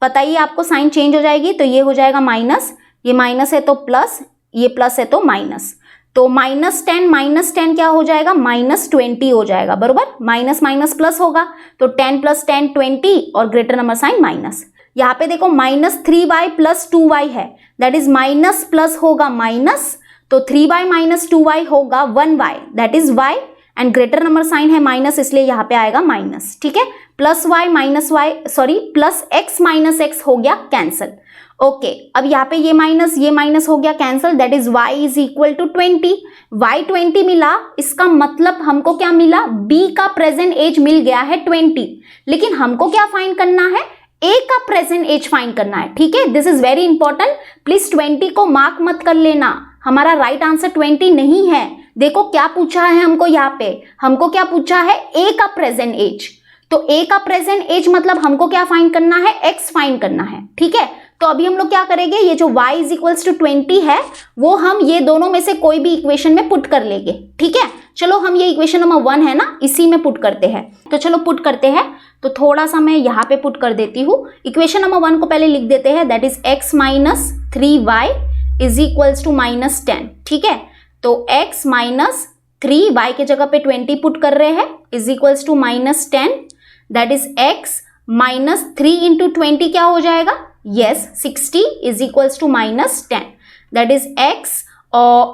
[SPEAKER 1] बताइए आपको साइन चेंज हो जाएगी, तो ये हो जाएगा माइनस, ये माइनस है तो प्लस, ये प्लस है तो माइनस, तो माइनस 10 क्या हो जाएगा माइनस 20 हो जाएगा, बरोबर, माइनस माइनस प्लस होगा तो 10 प्लस 10 20 और ग्रेटर नंबर साइन माइनस। यहाँ पे देखो माइनस 3y प्लस 2y है, दैट इज माइनस प्लस होगा माइनस, तो 3y माइनस 2y होगा 1y, that is y, and greater number sign है माइनस इसलिए यहाँ पे आएगा माइनस। ठीक है, plus y minus y sorry plus x minus x हो गया कैंसल। ओके, अब यहाँ पे ये माइनस हो गया cancel, that is y is equal to 20, y 20 मिला, इसका मतलब हमको क्या मिला, b का प्रेजेंट एज मिल गया है 20, लेकिन हमको क्या फाइंड करना है, a का प्रेजेंट एज फाइंड करना है। ठीक है, this is very important, please 20 को मार्क मत कर लेना, हमारा राइट आंसर 20 नहीं है। देखो क्या पूछा है हमको, यहाँ पे हमको क्या पूछा है, a का प्रेजेंट एज, तो a का प्रेजेंट एज मतलब हमको क्या फाइंड करना है, x फाइंड करना है। ठीक है, तो अभी हम लोग क्या करेंगे, ये जो y इज इक्वल्स टू 20 है वो हम ये दोनों में से कोई भी इक्वेशन में पुट कर लेंगे। ठीक है, चलो हम ये इक्वेशन नंबर 1 है ना, इसी में पुट करते हैं, तो चलो पुट करते हैं। तो थोड़ा सा मैं यहाँ पे पुट कर देती हूँ, इक्वेशन नंबर 1 को पहले लिख देते हैं, that is x minus 3y is equals to minus 10। ठीक है, तो x माइनस 3y के जगह पे 20 पुट कर रहे हैं is equals to minus 10, that is x minus 3 into 20 क्या हो जाएगा, yes 60 is equals to minus 10, that is x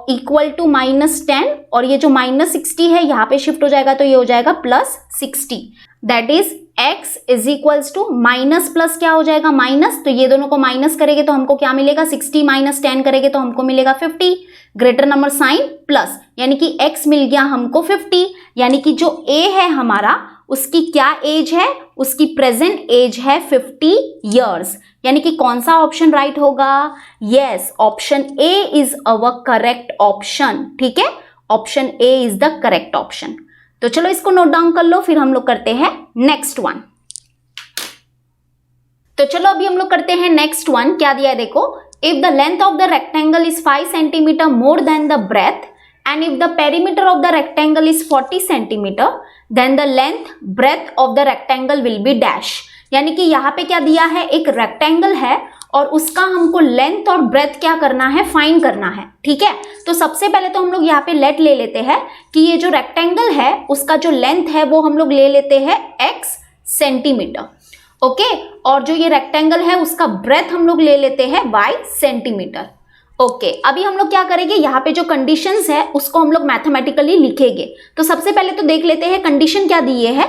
[SPEAKER 1] equal to minus 10, और ये जो माइनस 60 है यहाँ पे शिफ्ट हो जाएगा तो ये हो जाएगा plus 60, that is x is equals to minus plus क्या हो जाएगा माइनस, तो ये दोनों को माइनस करेंगे तो हमको क्या मिलेगा, 60 माइनस 10 करेंगे तो हमको मिलेगा 50, ग्रेटर नंबर साइन प्लस, यानी कि x मिल गया हमको 50, यानी कि जो a है हमारा उसकी क्या एज है, उसकी प्रेजेंट एज है 50 ईयर्स, यानी कि कौन सा ऑप्शन राइट होगा, yes option A is our correct option. ठीक है, option A is the correct option. तो चलो इसको नोट डाउन कर लो, फिर हम लोग करते हैं नेक्स्ट वन। तो चलो अभी हम लोग करते हैं नेक्स्ट वन। क्या दिया है देखो, if the length of the rectangle is 5 centimetre more then the breadth and if the perimeter of the rectangle is 40 centimeter then the length breadth of the rectangle will be dash। यानी कि यहाँ पे क्या दिया है, एक rectangle है और उसका हमको लेंथ और ब्रेथ क्या करना है, फाइंड करना है। ठीक है, तो सबसे पहले तो हम लोग यहाँ पे लेट ले लेते हैं कि ये जो रेक्टेंगल है उसका जो लेंथ है वो हम लोग ले लेते हैं x सेंटीमीटर। ओके, और जो ये रेक्टेंगल है उसका ब्रेथ हम लोग ले लेते हैं y सेंटीमीटर। ओके, अभी हम लोग क्या करेंगे, यहाँ पे जो कंडीशंस है उसको हम लोग मैथमेटिकली लिखेंगे। तो सबसे पहले तो देख लेते हैं कंडीशन क्या दी है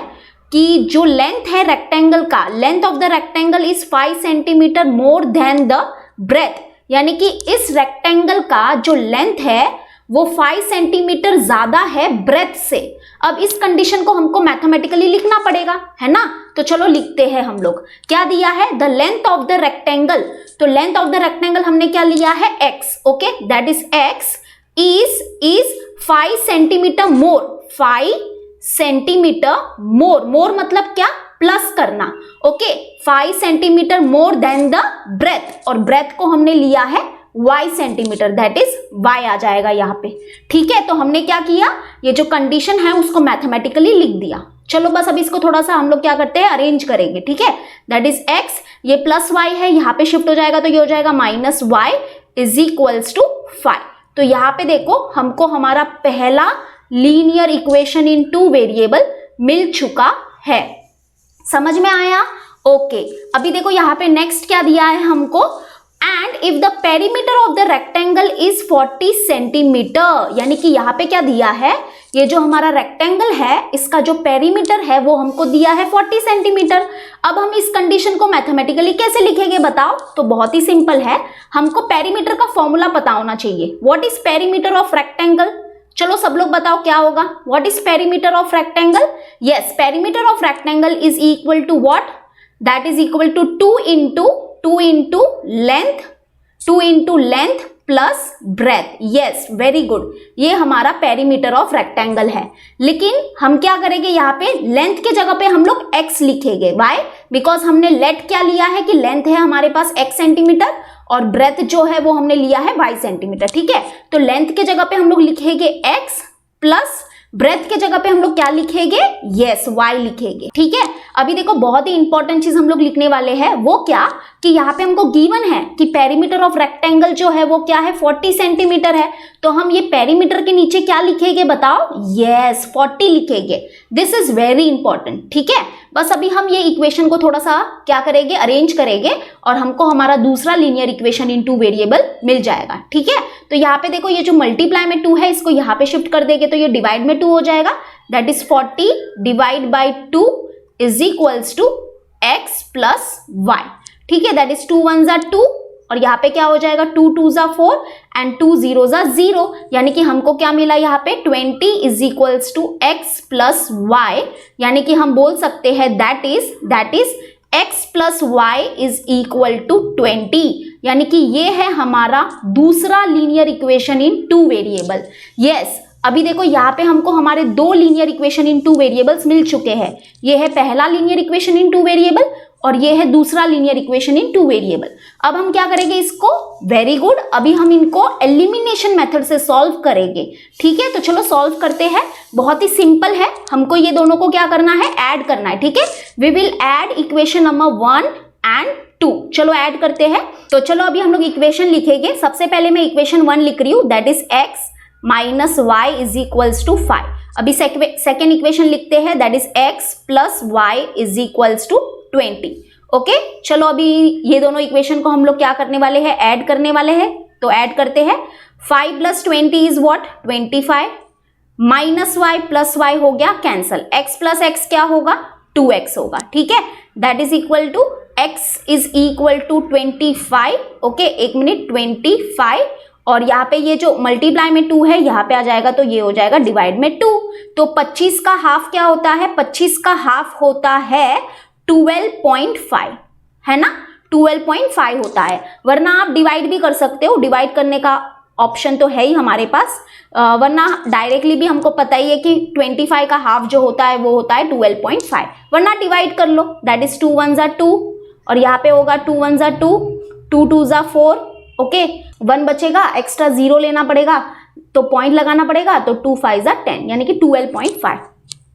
[SPEAKER 1] कि जो लेंथ है रेक्टेंगल का, length of the rectangle is 5 centimetre more then the breadth, यानी कि इस रेक्टेंगल का जो लेंथ है वो 5 सेंटीमीटर ज्यादा है ब्रेथ से। अब इस कंडीशन को हमको मैथमेटिकली लिखना पड़ेगा, है ना। तो चलो लिखते हैं हम लोग। क्या दिया है, the length of the rectangle, तो लेंथ ऑफ द रेक्टेंगल हमने क्या लिया है, x। Okay, that is x is 5 centimetre more, 5 centimetre more, more मतलब क्या, प्लस करना। Okay, 5 centimetre more then the breadth, और ब्रेथ को हमने लिया है y centimetre, that is y आ जाएगा यहाँ पे। ठीक है, तो हमने क्या किया, ये जो कंडीशन है उसको मैथमेटिकली लिख दिया। चलो बस अब इसको थोड़ा सा हम लोग क्या करते हैं, अरेंज करेंगे। ठीक है, दैट इज x, ये प्लस y है, यहाँ पे शिफ्ट हो जाएगा तो ये हो जाएगा minus y is equals to 5। तो यहाँ पे देखो हमको हमारा पहला linear equation in two variable मिल चुका है। समझ में आया? ओके, अभी देखो यहाँ पे नेक्स्ट क्या दिया है हमको, and if the perimeter of the rectangle is 40 centimetre, यानी कि यहाँ पे क्या दिया है, ये जो हमारा रेक्टेंगल है इसका जो पेरीमीटर है वो हमको दिया है 40 सेंटीमीटर। अब हम इस कंडीशन को मैथमेटिकली कैसे लिखेंगे बताओ? तो बहुत ही सिंपल है, हमको पेरीमीटर का फॉर्मूला पता होना चाहिए। What is perimeter of rectangle? चलो सब लोग बताओ क्या होगा, what is perimeter of rectangle? Yes, perimeter of rectangle is equal to what, that is equal to 2 into length plus breadth. Yes, very good, ये हमारा पेरीमीटर ऑफ रेक्टेंगल है। लेकिन हम क्या करेंगे, यहाँ पे लेंथ के जगह पे हम लोग x लिखेंगे। वाई? बिकॉज हमने लेट क्या लिया है कि लेंथ है हमारे पास x सेंटीमीटर और ब्रेथ जो है वो हमने लिया है y सेंटीमीटर। ठीक है, तो लेंथ के जगह पे हम लोग लिखेंगे x प्लस ब्रेथ के जगह पे हम लोग क्या लिखेंगे, यस y लिखेंगे। ठीक है, अभी देखो बहुत ही इंपॉर्टेंट चीज हम लोग लिखने वाले हैं, वो क्या कि यहाँ पे हमको गिवन है कि पेरीमीटर ऑफ रेक्टेंगल जो है वो क्या है, 40 सेंटीमीटर है। तो हम ये पेरीमीटर के नीचे क्या लिखेंगे बताओ, यस 40 लिखेंगे। This is very important. ठीक है, बस अभी हम ये इक्वेशन को थोड़ा सा क्या करेंगे, अरेंज करेंगे और हमको हमारा दूसरा linear equation in two variable मिल जाएगा। ठीक है, तो यहाँ पे देखो ये जो मल्टीप्लाई में 2 है इसको यहाँ पे शिफ्ट कर देंगे तो ये डिवाइड में 2 हो जाएगा, that is 40 divide by 2 is equals to x plus y। ठीक है, दैट इज 2 1 जा 2 और यहाँ पे क्या हो जाएगा 2 2 जा 4 एंड 2 0 जा 0, यानी कि हमको क्या मिला यहाँ पे 20 is equals to x plus y, यानी कि हम बोल सकते हैं that is x plus y is equal to 20, यानी कि ये है हमारा दूसरा linear equation in two variable. Yes, अभी देखो यहाँ पे हमको हमारे 2 linear equation in two variables मिल चुके हैं। ये है पहला linear equation in two variable और ये है दूसरा linear equation in two variable. अब हम क्या करेंगे इसको, वेरी गुड, अभी हम इनको एलिमिनेशन मेथड से सॉल्व करेंगे। ठीक है, तो चलो सॉल्व करते हैं। बहुत ही सिंपल है, हमको ये दोनों को क्या करना है, ऐड करना है। ठीक है, we will add equation number 1 and 2। चलो ऐड करते हैं। तो चलो अभी हम लोग इक्वेशन लिखेंगे। सबसे पहले मैं इक्वेशन 1 लिख रही हूँ, that is x minus y is equals to 5। अभी सेकेंड इक्वेशन लिखते हैं, that is x plus y is equals to 20। Okay, चलो अभी ये दोनों इक्वेशन को हम लोग क्या करने वाले हैं, ऐड करने वाले हैं। तो ऐड करते हैं, 5 plus 20 is what, 25 minus y plus y हो गया कैंसल, x प्लस x क्या होगा, 2x होगा। ठीक है, that is equal to x is equal to 25। Okay, एक मिनट, 25 और यहाँ पे ये जो मल्टीप्लाई में 2 है यहाँ पे आ जाएगा तो ये हो जाएगा डिवाइड में 2। तो 25 का हाफ क्या होता है, 25 का हाफ होता है 12.5, है ना, 12.5 होता है। वरना आप डिवाइड भी कर सकते हो, डिवाइड करने का ऑप्शन तो है ही हमारे पास, वरना डायरेक्टली भी हमको पता ही है कि 25 का हाफ जो होता है वो होता है 12.5, वरना डिवाइड कर लो, दैट इज 2 1 जा 2 और यहाँ पे होगा 2 1 जा 2, 2 2 जा 4। ओके, 1 बचेगा, एक्स्ट्रा 0 लेना पड़ेगा तो पॉइंट लगाना पड़ेगा, तो 2 5 जा 10 यानी कि 12.5।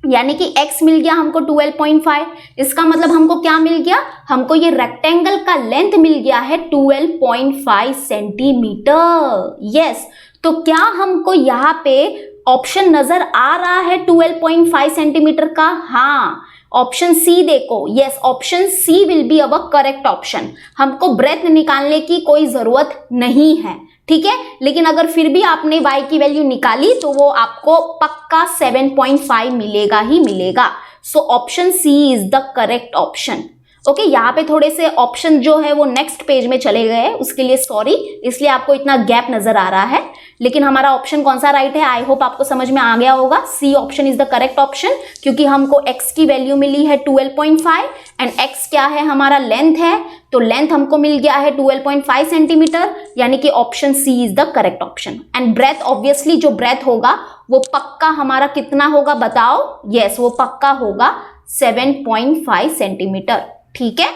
[SPEAKER 1] यानी कि x मिल गया हमको 12.5। इसका मतलब हमको क्या मिल गया, हमको ये रेक्टेंगल का लेंथ मिल गया है 12.5 सेंटीमीटर। यस, तो क्या हमको यहाँ पे ऑप्शन नजर आ रहा है 12.5 सेंटीमीटर का? हाँ, ऑप्शन सी देखो। Yes, option C will be our correct option. हमको ब्रेथ निकालने की कोई जरूरत नहीं है, ठीक है। लेकिन अगर फिर भी आपने y की वैल्यू निकाली तो वो आपको पक्का 7.5 मिलेगा ही मिलेगा। So option C is the correct option. Okay, यहाँ पे थोड़े से ऑप्शन जो है वो नेक्स्ट पेज में चले गए, उसके लिए सॉरी, इसलिए आपको इतना गैप नजर आ रहा है। लेकिन हमारा ऑप्शन कौन सा राइट है, आई होप आपको समझ में आ गया होगा। C option is the correct option, क्योंकि हमको x की वैल्यू मिली है 12.5 एंड x क्या है, हमारा लेंथ है, तो लेंथ हमको मिल गया है 12.5 सेंटीमीटर, यानी कि option C is the correct option. And breadth, obviously जो ब्रेथ होगा वो पक्का हमारा कितना होगा बताओ? यस, वो पक्का होगा 7.5 सेंटीमीटर। ठीक है,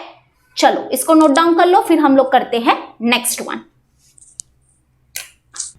[SPEAKER 1] चलो इसको नोट डाउन कर लो, फिर हम लोग करते हैं नेक्स्ट वन।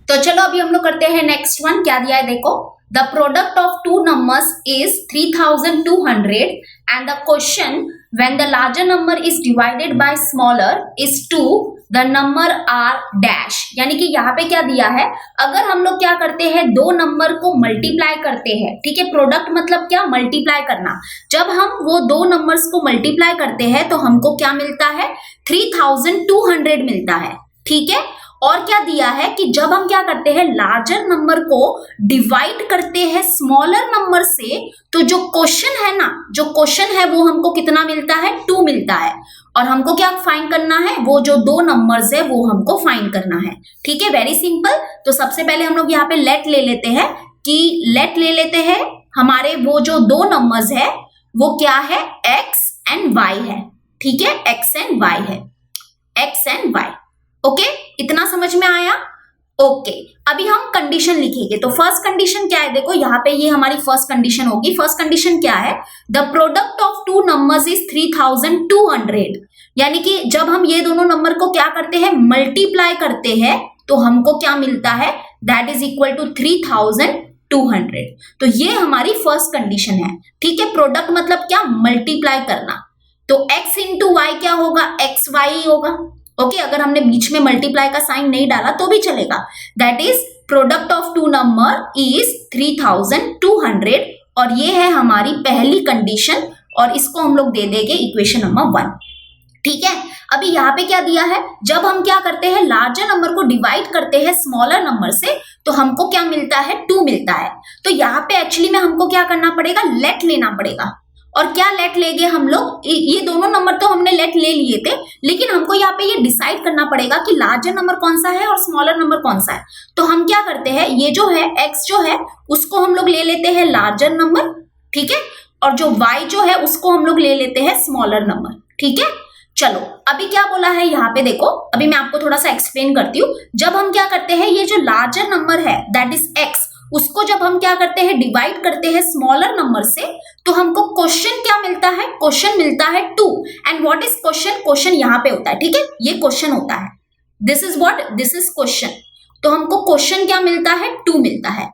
[SPEAKER 1] तो चलो अभी हम लोग करते हैं नेक्स्ट वन। क्या दिया है देखो, the product of two numbers is 3200 and the quotient when the larger number is divided by smaller is 2 the number are dash. यानी कि यहाँ पे क्या दिया है, अगर हम लोग क्या करते हैं, दो नंबर को मल्टीप्लाई करते हैं, ठीक है, प्रोडक्ट मतलब क्या, मल्टीप्लाई करना। जब हम वो दो नंबर्स को मल्टीप्लाई करते हैं तो हमको क्या मिलता है, 3200 मिलता है, ठीक है। और क्या दिया है कि जब हम क्या करते हैं, लार्जर नंबर को डिवाइड करते हैं स्मॉलर नंबर से, तो जो क्वेश्चन है ना, जो क्वेश्चन है वो हमको कितना मिलता है, 2 मिलता है। और हमको क्या फाइंड करना है, वो जो दो नंबर्स है वो हमको फाइंड करना है, ठीक है, वेरी सिंपल। तो सबसे पहले हम लोग यहाँ पे लेट ले लेते हैं, कि लेट ले लेते हैं हमारे वो जो दो नंबर्स है वो क्या है, x एंड y है, ठीक है, x एंड y है, x एंड y। ओके, इतना समझ में आया? ओके, अभी हम कंडीशन लिखेंगे। तो फर्स्ट कंडीशन क्या है, देखो यहाँ पे ये हमारी फर्स्ट कंडीशन होगी। फर्स्ट कंडीशन क्या है, the product of two numbers is 3200। यानी कि जब हम ये दोनों नंबर को क्या करते हैं, मल्टीप्लाई करते हैं, तो हमको क्या मिलता है, दैट इज इक्वल टू 3200। तो ये हमारी फर्स्ट कंडीशन है, ठीक है। प्रोडक्ट मतलब क्या, मल्टीप्लाई करना। तो x इंटू वाई क्या होगा, एक्स वाई होगा। ओके, अगर हमने बीच में मल्टीप्लाई का साइन नहीं डाला तो भी चलेगा। That is product of two number is 3200 और ये है हमारी पहली कंडीशन और इसको हम लोग दे देंगे इक्वेशन नंबर 1, ठीक है। अभी यहाँ पे क्या दिया है, जब हम क्या करते हैं, लार्जर नंबर को डिवाइड करते हैं स्मॉलर नंबर से, तो हमको क्या मिलता है, 2 मिलता है। तो यहाँ पे एक्चुअली में हमको क्या करना पड़ेगा, लेट लेना पड़ेगा। और क्या लेट लेंगे हम लोग, ये दोनों नंबर तो हमने लेट ले लिए थे, लेकिन हमको यहाँ पे ये डिसाइड करना पड़ेगा कि लार्जर नंबर कौन सा है और स्मॉलर नंबर कौन सा है। तो हम क्या करते हैं, ये जो है x जो है उसको हम लोग ले लेते हैं लार्जर नंबर, ठीक है, और जो y जो है उसको हम लोग ले लेते हैं स्मॉलर नंबर, ठीक है। चलो अभी क्या बोला है यहाँ पे देखो, अभी मैं आपको थोड़ा सा एक्सप्लेन करती हूँ। जब हम क्या करते हैं, ये जो लार्जर नंबर है दैट इज x, उसको जब हम क्या करते हैं, डिवाइड करते हैं स्मॉलर नंबर से, तो हमको क्वेश्चन क्या मिलता है, क्वेश्चन मिलता है 2। And what is question, question यहाँ पे होता है, ठीक है, ये क्वेश्चन होता है, this is what, this is question. तो हमको क्वेश्चन क्या मिलता है, 2 मिलता है,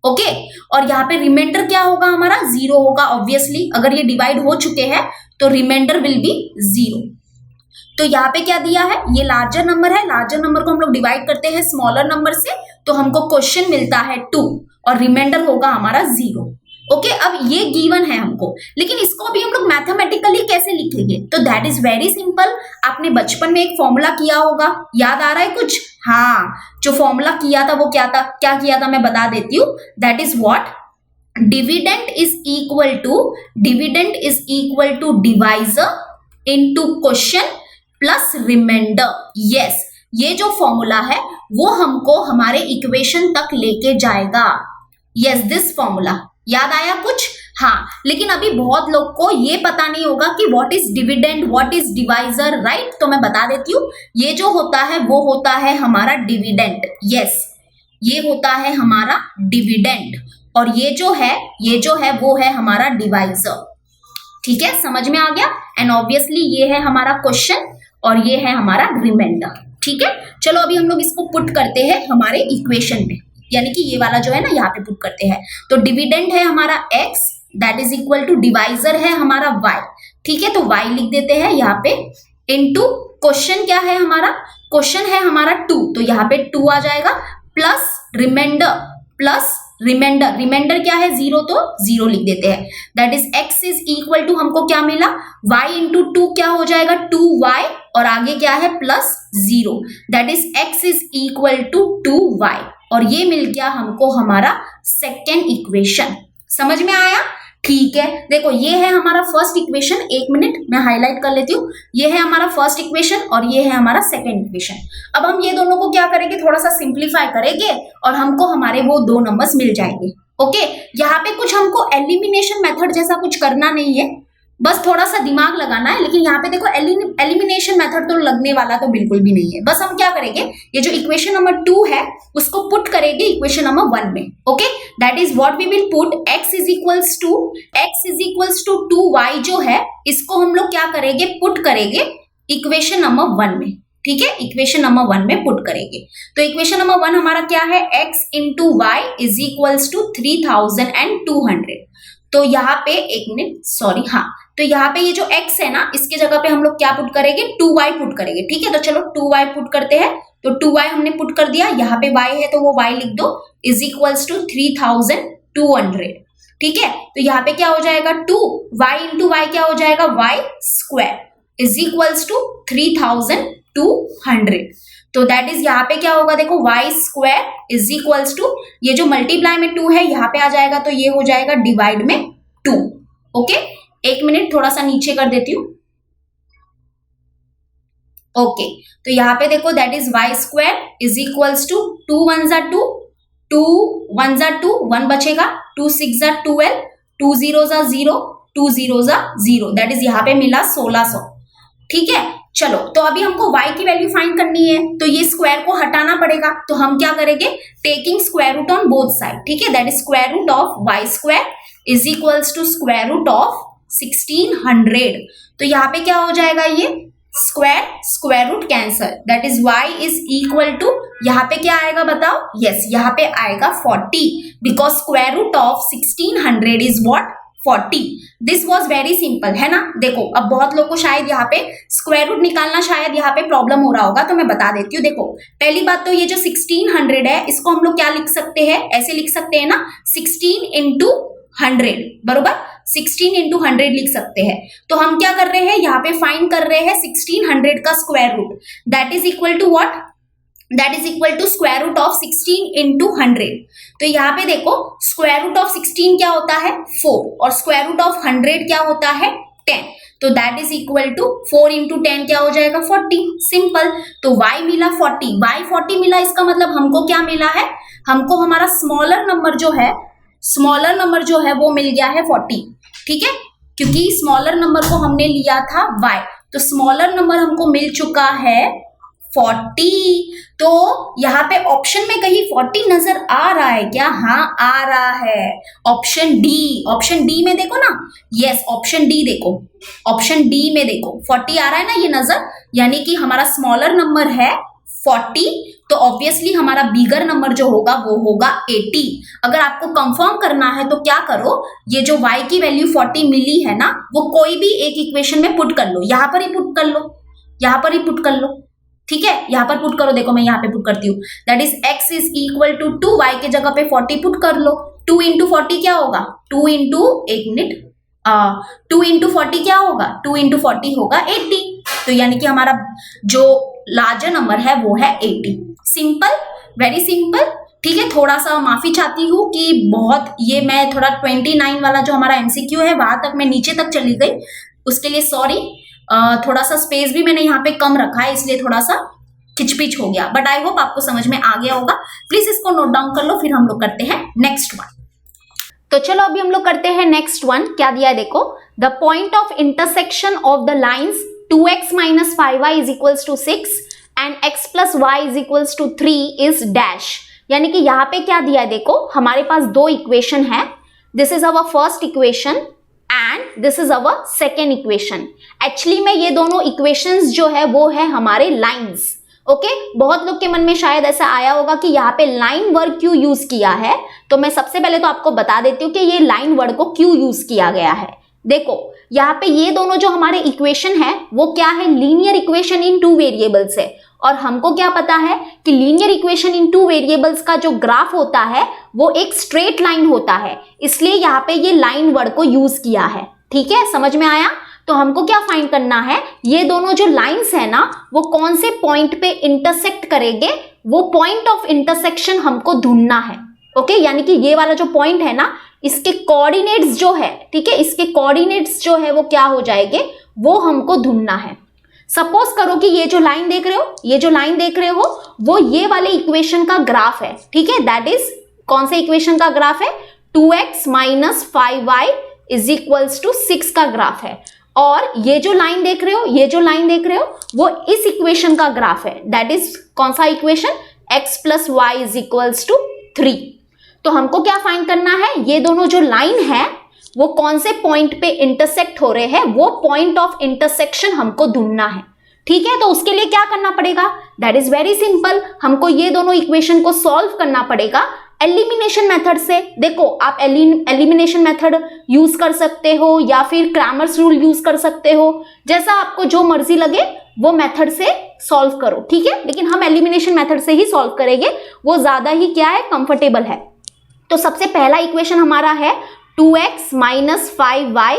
[SPEAKER 1] ओके। और यहाँ पे रिमाइंडर क्या होगा हमारा, 0 होगा। ऑब्वियसली अगर ये डिवाइड हो चुके हैं तो रिमाइंडर विल बी 0। तो यहाँ पे क्या दिया है, ये लार्जर नंबर है, लार्जर नंबर को हम लोग डिवाइड करते हैं स्मॉलर नंबर से, तो हमको क्वेश्चन मिलता है 2 और रिमाइंडर होगा हमारा 0। ओके, अब ये गिवन है हमको, लेकिन इसको अभी हम लोग मैथमेटिकली कैसे लिखेंगे, तो दैट इज वेरी सिंपल। आपने बचपन में एक फॉर्मूला किया होगा, याद आ रहा है कुछ? हाँ, जो फॉर्मूला किया था वो क्या था, क्या किया था मैं बता देती हूँ। That is what, dividend is equal to divisor into quotient plus remainder. Yes, ये जो फॉर्मूला है वो हमको हमारे इक्वेशन तक लेके जाएगा। यस, दिस फॉर्मूला, याद आया कुछ? हाँ, लेकिन अभी बहुत लोग को ये पता नहीं होगा कि what is dividend, what is divisor, right. तो मैं बता देती हूँ, ये जो होता है वो होता है हमारा डिविडेंड। यस, ये होता है हमारा डिविडेंड और ये जो है वो है हमारा डिवाइजर, ठीक है, समझ में आ गया। एंड ऑब्वियसली ये है हमारा क्वेश्चन और ये है हमारा रिमाइंडर, ठीक है। चलो अभी हम लोग इसको पुट करते हैं हमारे इक्वेशन में, यानी कि ये वाला जो है ना यहाँ पे पुट करते हैं। तो डिविडेंड है हमारा x that is equal to divisor है हमारा y, ठीक है, तो y लिख देते हैं यहाँ पे, इनटू क्वेश्चन क्या है हमारा, क्वेश्चन है हमारा 2, तो यहाँ पे 2 आ जाएगा, प्लस रिमाइंडर, रिमाइंडर क्या है 0, तो 0 लिख देते हैं। That is x is equal to हमको क्या मिला, y इंटू 2 क्या हो जाएगा 2y, और आगे क्या है plus 0, that is x is equal to 2y, और ये मिल गया हमको हमारा सेकेंड इक्वेशन। समझ में आया? ठीक है, देखो ये है हमारा फर्स्ट इक्वेशन, एक मिनट मैं हाईलाइट कर लेती हूँ, ये है हमारा फर्स्ट इक्वेशन और ये है हमारा सेकेंड इक्वेशन। अब हम ये दोनों को क्या करेंगे, थोड़ा सा सिंप्लीफाई करेंगे और हमको हमारे वो 2 नंबर्स मिल जाएंगे। ओके, यहाँ पे कुछ हमको एलिमिनेशन मेथड जैसा कुछ करना नहीं है, बस थोड़ा सा दिमाग लगाना है, लेकिन यहाँ पे देखो एलिमिनेशन मेथड तो लगने वाला तो बिल्कुल भी नहीं है। बस हम क्या करेंगे, ये जो इक्वेशन नंबर 2 है उसको पुट करेंगे इक्वेशन नंबर 1 में। Okay, that is what we will put, x is equals to 2y जो है इसको हम लोग क्या करेंगे, पुट करेंगे इक्वेशन नंबर 1 में। ठीक है, इक्वेशन नंबर 1 में पुट करेंगे। तो इक्वेशन नंबर 1 हमारा क्या है, x into y is equals to 3200। तो यहाँ पे एक मिनट, सॉरी, हाँ, तो यहाँ पे ये जो x है ना, इसके जगह पे हम लोग क्या पुट करेंगे, 2y पुट करेंगे। ठीक है, तो चलो 2y पुट करते हैं, तो 2y हमने पुट कर दिया, यहाँ पे y है तो वो y लिख दो, इज इक्वल्स टू 3200। ठीक है, तो यहाँ पे क्या हो जाएगा 2y इंटू वाई क्या हो जाएगा, y square is equals to 3200। तो दैट इज यहाँ पे क्या होगा, देखो y square is equals to, ये जो मल्टीप्लाई में 2 है यहाँ पे आ जाएगा, तो ये हो जाएगा डिवाइड में 2। ओके, एक मिनट थोड़ा सा नीचे कर देती हूँ। ओके, तो यहाँ पे देखो that is y square is equals to 2 1 जा 2, 2 1 जा 2, 1 बचेगा, 2 6 जा 12, 2 0 जा 0, 2 0 जा 0, दैट इज यहाँ पे मिला 1600। ठीक है, चलो, तो अभी हमको y की वैल्यू फाइंड करनी है, तो ये स्क्वायर को हटाना पड़ेगा, तो हम क्या करेंगे, taking square root on both side. ठीक है, that is square root of y square is equals to square root of 1600। तो यहाँ पे क्या हो जाएगा, ये square root cancel, that is y is equal to, यहाँ पे क्या आएगा बताओ, यस, यहाँ पे आएगा 40, because square root of 1600 is what, 40। This was very simple, है ना। देखो अब बहुत लोग को शायद यहाँ पे स्क्वायर रूट निकालना शायद यहाँ पे प्रॉब्लम हो रहा होगा, तो मैं बता देती हूँ। देखो पहली बात तो ये जो 1600 है इसको हम लोग क्या लिख सकते हैं, ऐसे लिख सकते हैं ना, 16 इंटू 100, बरोबर, 16 इंटू 100 लिख सकते हैं। तो हम क्या कर रहे हैं, यहाँ पे फाइंड कर रहे हैं 1600 का square root, that is equal to what, that is equal to square root of 16 into 100। तो यहाँ पे देखो स्क्वायर रूट ऑफ 16 क्या होता है 4, और स्क्वायर रूट ऑफ 100 क्या होता है 10, तो that is equal to 4 into 10 क्या हो जाएगा 40, सिंपल। तो y मिला 40, y 40 मिला, इसका मतलब हमको क्या मिला है, हमको हमारा स्मॉलर नंबर जो है वो मिल गया है 40। ठीक है, क्योंकि स्मॉलर नंबर को हमने लिया था y, तो स्मॉलर नंबर हमको मिल चुका है 40। तो यहाँ पे ऑप्शन में कहीं 40 नजर आ रहा है क्या, हाँ आ रहा है, ऑप्शन डी में देखो ना, यस ऑप्शन डी देखो, ऑप्शन डी में देखो 40 आ रहा है ना ये नजर, यानी कि हमारा स्मॉलर नंबर है 40, तो ऑब्वियसली हमारा बिगर नंबर जो होगा वो होगा 80। अगर आपको कंफर्म करना है तो क्या करो, ये जो y की वैल्यू 40 मिली है ना, वो कोई भी एक इक्वेशन में पुट कर लो, यहाँ पर ही पुट कर लो, यहाँ पर ही पुट कर लो। ठीक है, यहाँ पर पुट करो, देखो मैं यहाँ पे पुट करती हूँ, that is x is equal to 2, y के जगह पे 40 पुट कर लो। 2 इंटू 40 क्या होगा, 2 इंटू, एक मिनट, 2 इंटू 40 क्या होगा, 2 इंटू 40 होगा 80। तो यानी कि हमारा जो लार्जर नंबर है वो है 80। Simple, very simple. ठीक है, थोड़ा सा माफी चाहती हूँ कि बहुत ये मैं थोड़ा 29 वाला जो हमारा MCQ है वहां तक मैं नीचे तक चली गई, उसके लिए सॉरी। थोड़ा सा स्पेस भी मैंने यहाँ पे कम रखा है, इसलिए थोड़ा सा खिचपिच हो गया, बट आई होप आपको समझ में आ गया होगा। प्लीज इसको नोट डाउन कर लो, फिर हम लोग करते हैं नेक्स्ट वन। तो चलो अभी हम लोग करते हैं नेक्स्ट वन। क्या दिया है देखो, the point of intersection of the lines 2x minus 5y is equals to 6 and x plus Y is equals to 3 is dash. यानी कि यहाँ पे क्या दिया है देखो, हमारे पास दो इक्वेशन है, this is our first equation and this is our second equation. Actually में ये दोनों इक्वेशंस जो है वो है हमारे लाइंस। ओके, बहुत लोग के मन में शायद ऐसा आया होगा कि यहाँ पे लाइन वर्क क्यों यूज किया है, तो मैं सबसे पहले तो आपको बता देती हूँ कि ये लाइन वर्ड को क्यों यूज किया गया है। देखो यहाँ पे ये दोनों जो हमारे इक्वेशन है वो क्या है, लीनियर इक्वेशन इन 2 वेरिएबल्स है, और हमको क्या पता है कि लीनियर इक्वेशन इन 2 वेरिएबल्स का जो ग्राफ होता है वो एक स्ट्रेट लाइन होता है, इसलिए यहाँ पे ये लाइन वर्ड को यूज किया है। ठीक है, समझ में आया। तो हमको क्या फाइंड करना है, ये दोनों जो लाइंस है ना वो कौन से पॉइंट पे इंटरसेक्ट करेंगे, वो पॉइंट ऑफ इंटरसेक्शन हमको ढूंढना है। ओके, यानी कि ये वाला जो पॉइंट है ना इसके कोऑर्डिनेट्स जो है, ठीक है, इसके कोऑर्डिनेट्स जो है वो क्या हो जाएंगे, वो हमको ढूंढना है। सपोज करो कि ये जो लाइन देख रहे हो, ये जो लाइन देख रहे हो वो ये वाले इक्वेशन का ग्राफ है। ठीक है, दैट इज कौन से इक्वेशन का ग्राफ है, 2x minus 5y is equals to 6 का ग्राफ है। और ये जो लाइन देख रहे हो, ये जो लाइन देख रहे हो वो इस इक्वेशन का ग्राफ है, दैट इज कौन सा equation, x plus Y is equals to 3। तो हमको क्या फाइंड करना है, ये दोनों जो लाइन है वो कौन से पॉइंट पे इंटरसेक्ट हो रहे हैं, वो पॉइंट ऑफ इंटरसेक्शन हमको ढूंढना है। ठीक है, तो उसके लिए क्या करना पड़ेगा, दैट इज वेरी सिंपल, हमको ये दोनों इक्वेशन को सॉल्व करना पड़ेगा एलिमिनेशन मेथड से। देखो आप एलिमिनेशन मेथड यूज कर सकते हो या फिर क्रैमर्स रूल यूज कर सकते हो, जैसा आपको जो मर्जी लगे वो मेथड से सॉल्व करो। ठीक है, लेकिन हम एलिमिनेशन मेथड से ही सॉल्व करेंगे, वो ज्यादा ही क्या है, कंफर्टेबल है। तो सबसे पहला इक्वेशन हमारा है 2x minus 5y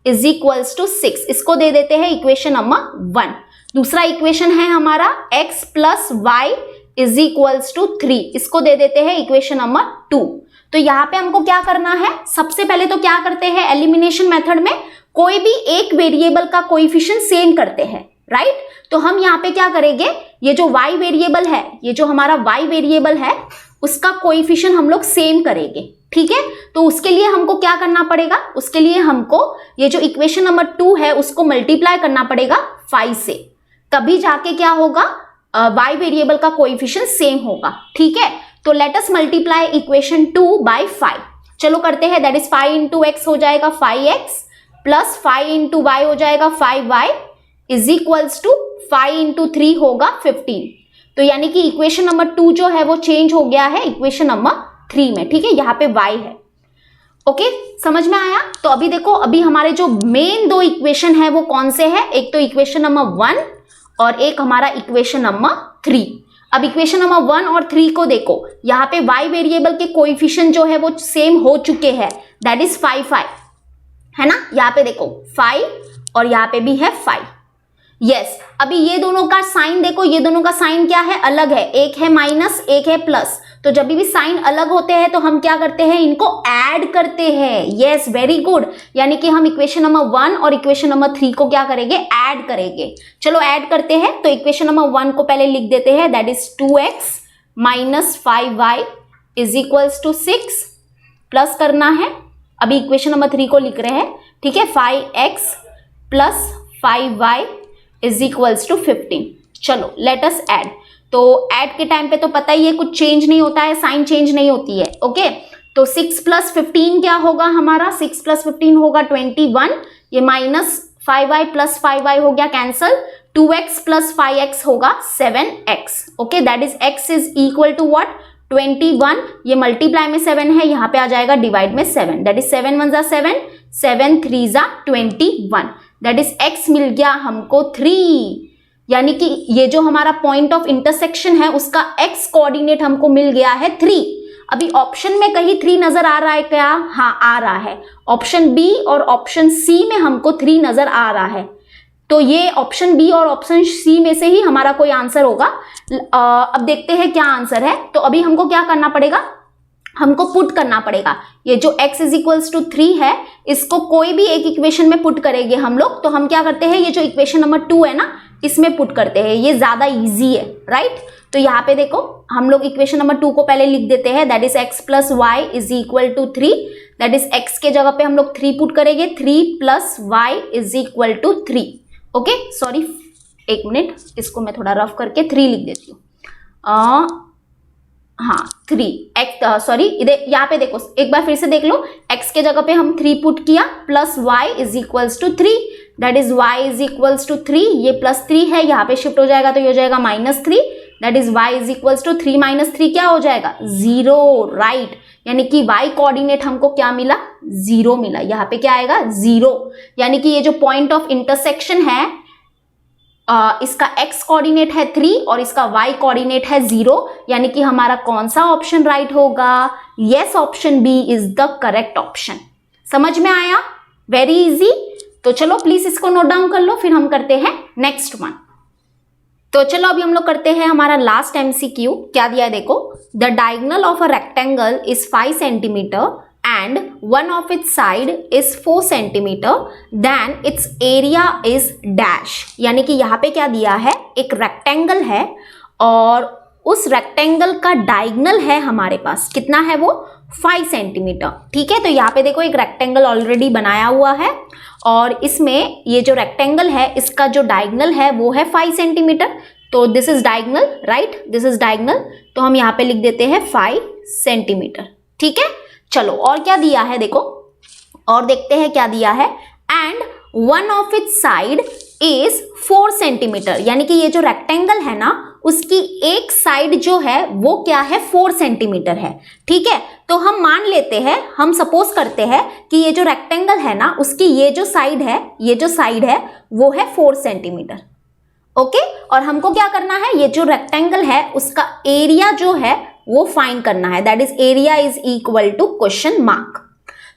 [SPEAKER 1] is equals to 6, इसको दे देते हैं इक्वेशन नंबर 1। दूसरा इक्वेशन है हमारा x plus Y is equals to 3, इसको दे देते हैं इक्वेशन नंबर 2। तो यहाँ पे हमको क्या करना है, सबसे पहले तो क्या करते हैं, एलिमिनेशन मेथड में कोई भी एक वेरिएबल का कोएफिशिएंट सेम करते हैं, राइट। तो हम यहाँ पे क्या करेंगे, ये जो y वेरिएबल है, ये जो हमारा y वेरिएबल है उसका कोएफिशिएंट हम लोग सेम करेंगे। ठीक है, तो उसके लिए हमको क्या करना पड़ेगा, उसके लिए हमको ये जो इक्वेशन नंबर 2 है उसको मल्टीप्लाई करना पड़ेगा 5 से, तभी जाके क्या होगा, y वेरिएबल का कोएफिशिएंट सेम होगा। ठीक है, तो let us multiply equation 2 by 5। चलो करते हैं, दैट इज 5 इंटू एक्स हो जाएगा 5x प्लस 5 इंटू वाई हो जाएगा 5y is equals to 5 into 3 होगा 15। तो यानी कि इक्वेशन नंबर 2 जो है वो चेंज हो गया है इक्वेशन नंबर 3 में। ठीक है, यहाँ पे y है। ओके, समझ में आया। तो अभी देखो, अभी हमारे जो मेन 2 इक्वेशन है वो कौन से हैं, एक तो इक्वेशन नंबर 1 और एक हमारा इक्वेशन नंबर 3। अब इक्वेशन नंबर 1 और 3 को देखो, यहाँ पे y वेरिएबल के कोएफिशिएंट जो है वो सेम हो चुके हैं, दैट इज 5 5 है ना। यहाँ पे देखो 5 और यहाँ पे भी है 5। यस, अभी ये दोनों का साइन देखो, ये दोनों का साइन क्या है, अलग है, एक है माइनस एक है प्लस। तो जब भी साइन अलग होते हैं तो हम क्या करते हैं, इनको ऐड करते हैं। यस, वेरी गुड, यानी कि हम इक्वेशन नंबर 1 और इक्वेशन नंबर 3 को क्या करेंगे, ऐड करेंगे। चलो ऐड करते हैं, तो इक्वेशन नंबर 1 को पहले लिख देते हैं, that is 2x minus 5y is equals to 6, plus करना है। अभी इक्वेशन नंबर 3 को लिख रहे हैं, ठीक है, 5x plus 5y is equals to 15। चलो लेट अस ऐड। तो ऐड के टाइम पे तो पता ही है कुछ चेंज नहीं होता है, साइन चेंज नहीं होती है। ओके, तो 6 प्लस 15 क्या होगा हमारा, 6 प्लस 15 होगा 21, ये माइनस 5y प्लस 5y हो गया कैंसल, 2x प्लस 5x होगा 7x। Okay, that is x is equal to what, 21, ये मल्टीप्लाई में 7 है, यहाँ पे आ जाएगा डिवाइड में 7, that is 7 1 7, 7 3 21, that is x मिल गया हमको 3। यानी कि ये जो हमारा पॉइंट ऑफ इंटरसेक्शन है उसका x कोऑर्डिनेट हमको मिल गया है 3। अभी ऑप्शन में कहीं 3 नजर आ रहा है क्या, हाँ आ रहा है, ऑप्शन बी और ऑप्शन सी में हमको 3 नजर आ रहा है। तो ये ऑप्शन बी और ऑप्शन सी में से ही हमारा कोई आंसर होगा। अब देखते हैं क्या आंसर है। तो अभी हमको क्या करना पड़ेगा, हमको पुट करना पड़ेगा, ये जो x इज इक्वल्स टू 3 है इसको कोई भी एक इक्वेशन में पुट करेंगे हम लोग। तो हम क्या करते हैं, ये जो इक्वेशन नंबर 2 है ना इसमें पुट करते हैं, ये ज्यादा इजी है, राइट। तो यहाँ पे देखो हम लोग इक्वेशन नंबर 2 को पहले लिख देते हैं, that is x plus Y is equal to 3, that is x के जगह पे हम लोग 3 पुट करेंगे, 3 plus Y is equal to 3। Okay, sorry एक मिनट, इसको मैं थोड़ा रफ करके 3 लिख देती हूँ। हाँ 3 x, सॉरी इधर यहाँ पे देखो एक बार फिर से देख लो, x के जगह पे हम 3 पुट किया, plus y is equals to 3, that is y is equals to 3, ये प्लस 3 है, यहाँ पे शिफ्ट हो जाएगा तो ये हो जाएगा -3, that is y is equals to 3 minus 3 क्या हो जाएगा 0, राइट। यानी कि y कोऑर्डिनेट हमको क्या मिला 0 मिला, यहाँ पे क्या आएगा 0। यानी कि ये जो पॉइंट ऑफ इंटरसेक्शन है इसका x कोऑर्डिनेट है 3 और इसका y कोऑर्डिनेट है 0, यानी कि हमारा कौन सा ऑप्शन राइट होगा, yes option B is the correct option. समझ में आया, वेरी इजी। तो चलो प्लीज इसको नोट डाउन कर लो, फिर हम करते हैं नेक्स्ट वन। तो चलो अभी हम लोग करते हैं हमारा लास्ट एमसीक्यू। क्या दिया है देखो, the diagonal of a rectangle is 5 centimetre and one of its side is 4 centimeter, then its area is dash। यानी कि यहाँ पे क्या दिया है, एक रेक्टेंगल है और उस रेक्टेंगल का डायगोनल है हमारे पास, कितना है वो 5 सेंटीमीटर। ठीक है, तो यहाँ पे देखो एक रेक्टेंगल ऑलरेडी बनाया हुआ है और इसमें ये जो रेक्टेंगल है इसका जो डायगोनल है वो है 5 सेंटीमीटर। तो this is diagonal, right, this is diagonal. तो हम यहाँ पे लिख देते हैं 5 सेंटीमीटर। ठीक है, चलो और क्या दिया है देखो, और देखते हैं क्या दिया है। And one of its side is 4 centimetre, यानी कि ये जो रेक्टेंगल है ना उसकी एक साइड जो है वो क्या है 4 सेंटीमीटर है। ठीक है, तो हम मान लेते हैं, हम सपोज करते हैं कि ये जो रेक्टेंगल है ना उसकी ये जो साइड है वो है 4 सेंटीमीटर। ओके, और हमको क्या करना है, ये जो रेक्टेंगल है उसका एरिया जो है वो फाइंड करना है, that is area is equal to question mark.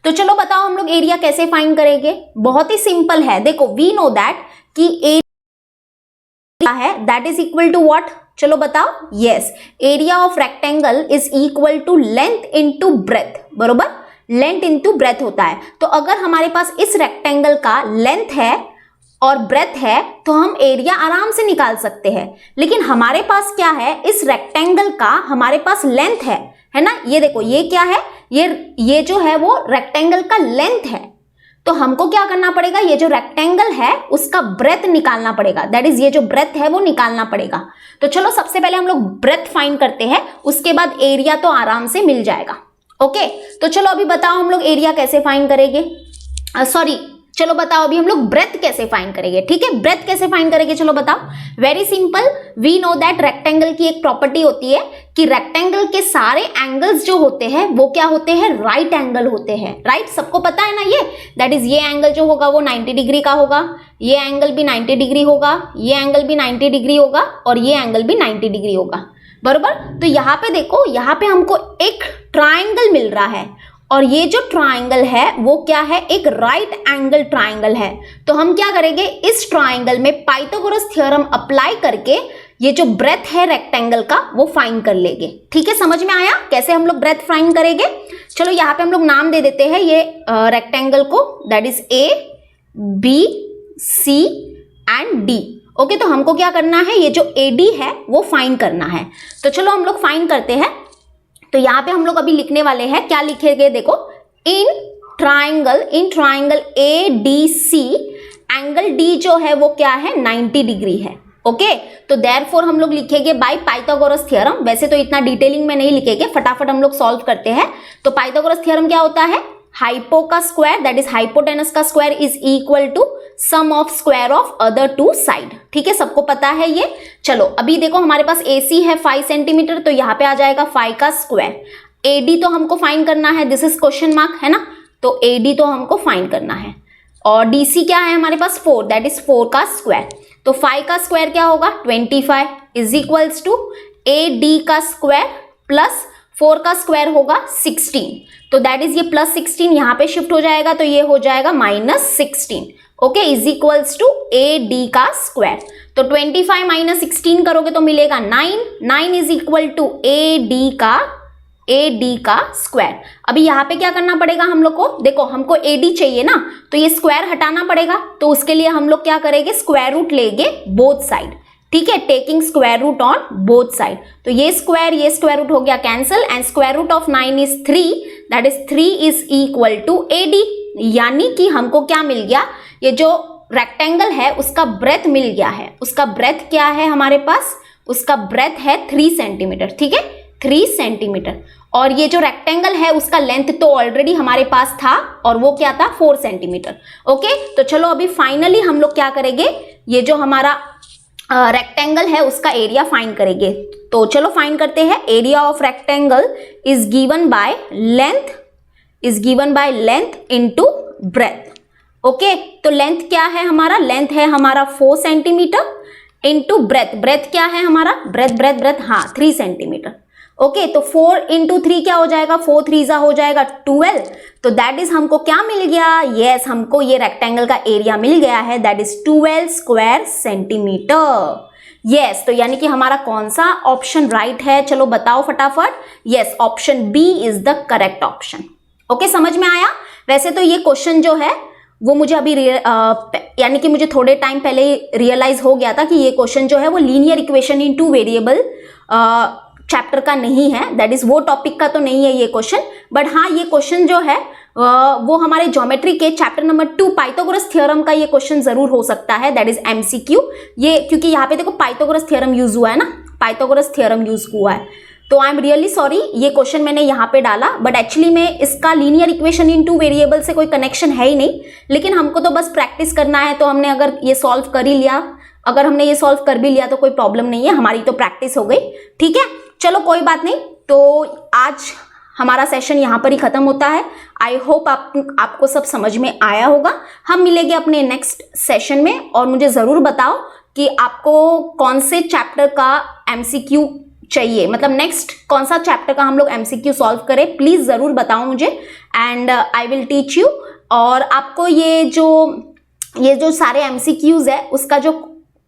[SPEAKER 1] तो चलो बताओ हम लोग एरिया कैसे फाइंड करेंगे, बहुत ही सिंपल है। देखो वी नो दैट कि एरिया है that is equal to what, चलो बताओ, yes, area of rectangle is equal to length into breadth, बरोबर, लेंथ इनटू ब्रेथ होता है। तो अगर हमारे पास इस रेक्टेंगल का लेंथ है और ब्रेथ है तो हम एरिया आराम से निकाल सकते हैं, लेकिन हमारे पास क्या है, इस रेक्टेंगल का हमारे पास लेंथ है ना। ये देखो ये क्या है, ये जो है वो रेक्टेंगल का लेंथ है। तो हमको क्या करना पड़ेगा, ये जो रेक्टेंगल है उसका ब्रेथ निकालना पड़ेगा, दैट इज ये जो ब्रेथ है वो निकालना पड़ेगा। तो चलो सबसे पहले हम लोग ब्रेथ फाइंड करते हैं, उसके बाद एरिया तो आराम से मिल जाएगा। ओके, तो चलो अभी बताओ हम लोग एरिया कैसे फाइंड करेंगे, चलो बताओ अभी हम लोग ब्रेथ कैसे फाइंड करेंगे। ठीक है, ब्रेथ कैसे फाइंड करेंगे, चलो बताओ। Very simple, we know that rectangle की एक प्रॉपर्टी होती है कि रेक्टेंगल के सारे एंगल्स जो होते हैं वो क्या होते हैं, राइट एंगल होते हैं, राइट, सबको पता है ना ये, दैट इज ये एंगल जो होगा वो 90 डिग्री का होगा, ये एंगल भी 90 डिग्री होगा, ये एंगल भी 90 डिग्री होगा और ये एंगल भी 90 डिग्री होगा, बरोबर। तो यहाँ पे देखो, यहाँ पे हमको एक ट्राइंगल मिल रहा है और ये जो ट्राइंगल है वो क्या है, एक राइट एंगल ट्राइंगल है। तो हम क्या करेंगे, इस ट्राइंगल में पाइथागोरस थ्योरम अप्लाई करके ये जो ब्रेथ है रेक्टेंगल का वो फाइंड कर लेंगे। ठीक है, समझ में आया कैसे हम लोग ब्रेथ फाइंड करेंगे। चलो यहाँ पे हम लोग नाम दे देते हैं ये रेक्टेंगल को, that is A B C and D. Okay, तो हमको क्या करना है, ये जो ए डी है वो फाइंड करना है। तो चलो हम लोग फाइंड करते हैं। तो यहाँ पे हम लोग अभी लिखने वाले हैं, क्या लिखेंगे देखो, in triangle A D C angle D जो है वो क्या है 90 डिग्री है। ओके, तो देयरफॉर हम लोग लिखेंगे बाय पाइथागोरस थ्योरम। वैसे तो इतना डिटेलिंग में नहीं लिखेंगे, फटाफट हम लोग सॉल्व करते हैं। तो पाइथागोरस थ्योरम क्या होता है, हाइपो का स्क्वायर दैट इज हाइपोटेनस का square is equal to sum of square of other two side. ठीक है, सबको पता है ये। चलो अभी देखो हमारे पास AC है 5 सेंटीमीटर, तो यहाँ पे आ जाएगा 5 का स्क्वायर। AD तो हमको फाइंड करना है, दिस इज क्वेश्चन मार्क है ना, तो AD तो हमको फाइंड करना है। और DC क्या है हमारे पास 4, दैट इज 4 का स्क्वायर। तो 5 का स्क्वायर क्या होगा 25 इज इक्वल्स टू AD का स्क्वायर प्लस 4 का स्क्वायर होगा 16। तो दैट इज ये प्लस 16 यहाँ पे शिफ्ट हो जाएगा, तो ये हो जाएगा -16। Okay, is equals to AD का स्क्वायर। तो 25 माइनस 16 करोगे तो मिलेगा 9 इज इक्वल टू AD का स्क्वायर। अभी यहाँ पे क्या करना पड़ेगा हम लोग को, देखो हमको AD चाहिए ना, तो ये स्क्वायर हटाना पड़ेगा। तो उसके लिए हम लोग क्या करेंगे, स्क्वायर रूट लेंगे बोथ साइड। ठीक है, taking square root on both side. तो ये स्क्वायर रूट हो गया cancel and square root of 9 is 3, that is 3 is equal to AD। यानी कि हमको क्या मिल गया, ये जो रेक्टेंगल है उसका ब्रेथ मिल गया है। उसका ब्रेथ क्या है हमारे पास, उसका ब्रेथ है 3 सेंटीमीटर। ठीक है, 3 सेंटीमीटर। और ये जो रेक्टेंगल है उसका लेंथ तो ऑलरेडी हमारे पास था और वो क्या था 4 सेंटीमीटर। ओके, तो चलो अभी फाइनली हम लोग क्या करेंगे, ये जो हमारा रेक्टेंगल है उसका एरिया फाइंड करेंगे। तो चलो फाइंड करते हैं। Area of rectangle is given by length into breath. Okay, तो लेंथ क्या है हमारा? लेंथ है हमारा 4 सेंटीमीटर इनटू ब्रेथ। ब्रेथ क्या है हमारा? ब्रेथ हाँ 3 सेंटीमीटर। ओके, तो 4 इंटू 3 क्या हो जाएगा? 4 3 हो जाएगा 12। तो दैट इज हमको क्या मिल गया? यस, हमको ये रेक्टेंगल का एरिया मिल गया है, that is 12 square centimetre. Yes, तो यानी कि हमारा कौन सा ऑप्शन राइट है? चलो बताओ फटाफट। Yes, option B is the correct option. Okay, समझ में आया? वैसे तो ये क्वेश्चन जो है वो मुझे अभी यानी कि मुझे थोड़े टाइम पहले रियलाइज हो गया था कि ये क्वेश्चन जो है वो linear equation in 2 variable chapter का नहीं है, दैट इज वो टॉपिक का तो नहीं है ये क्वेश्चन। बट हाँ, ये क्वेश्चन जो है वो हमारे ज्योमेट्री के चैप्टर नंबर 2 पाइथागोरस थ्योरम का ये क्वेश्चन जरूर हो सकता है, दैट इज एमसीक्यू। ये क्योंकि यहाँ पे देखो पाइथागोरस थ्योरम यूज हुआ है ना, पाइथागोरस थ्योरम यूज हुआ है। तो आई एम रियली सॉरी, ये क्वेश्चन मैंने यहाँ पे डाला, बट एक्चुअली में इसका लीनियर इक्वेशन इन 2 वेरिएबल से कोई कनेक्शन है ही नहीं। लेकिन हमको तो बस प्रैक्टिस करना है, तो हमने अगर ये सॉल्व कर ही लिया, अगर हमने ये सॉल्व कर भी लिया तो कोई प्रॉब्लम नहीं है, हमारी तो प्रैक्टिस हो गई। ठीक है, चलो कोई बात नहीं। तो आज हमारा सेशन यहाँ पर ही खत्म होता है। आई होप आपको सब समझ में आया होगा। हम मिलेंगे अपने नेक्स्ट सेशन में, और मुझे ज़रूर बताओ कि आपको कौन से चैप्टर का एमसीक्यू चाहिए, मतलब नेक्स्ट कौन सा चैप्टर का हम लोग एमसीक्यू सॉल्व करें, प्लीज़ ज़रूर बताओ मुझे, and I will teach you. और आपको ये जो सारे एमसीक्यूज़ है उसका जो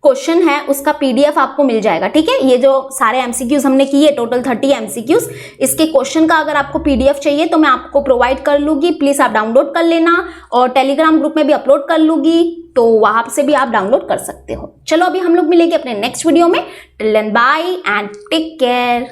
[SPEAKER 1] क्वेश्चन है उसका पीडीएफ आपको मिल जाएगा। ठीक है, ये जो सारे एमसीक्यूज हमने किए, टोटल 30 एमसीक्यूज, इसके क्वेश्चन का अगर आपको पीडीएफ चाहिए तो मैं आपको प्रोवाइड कर लूंगी, प्लीज आप डाउनलोड कर लेना, और टेलीग्राम ग्रुप में भी अपलोड कर लूंगी, तो वहां से भी आप डाउनलोड कर सकते हो। चलो अभी हम लोग मिलेंगे अपने नेक्स्ट वीडियो में। Till then bye and take care.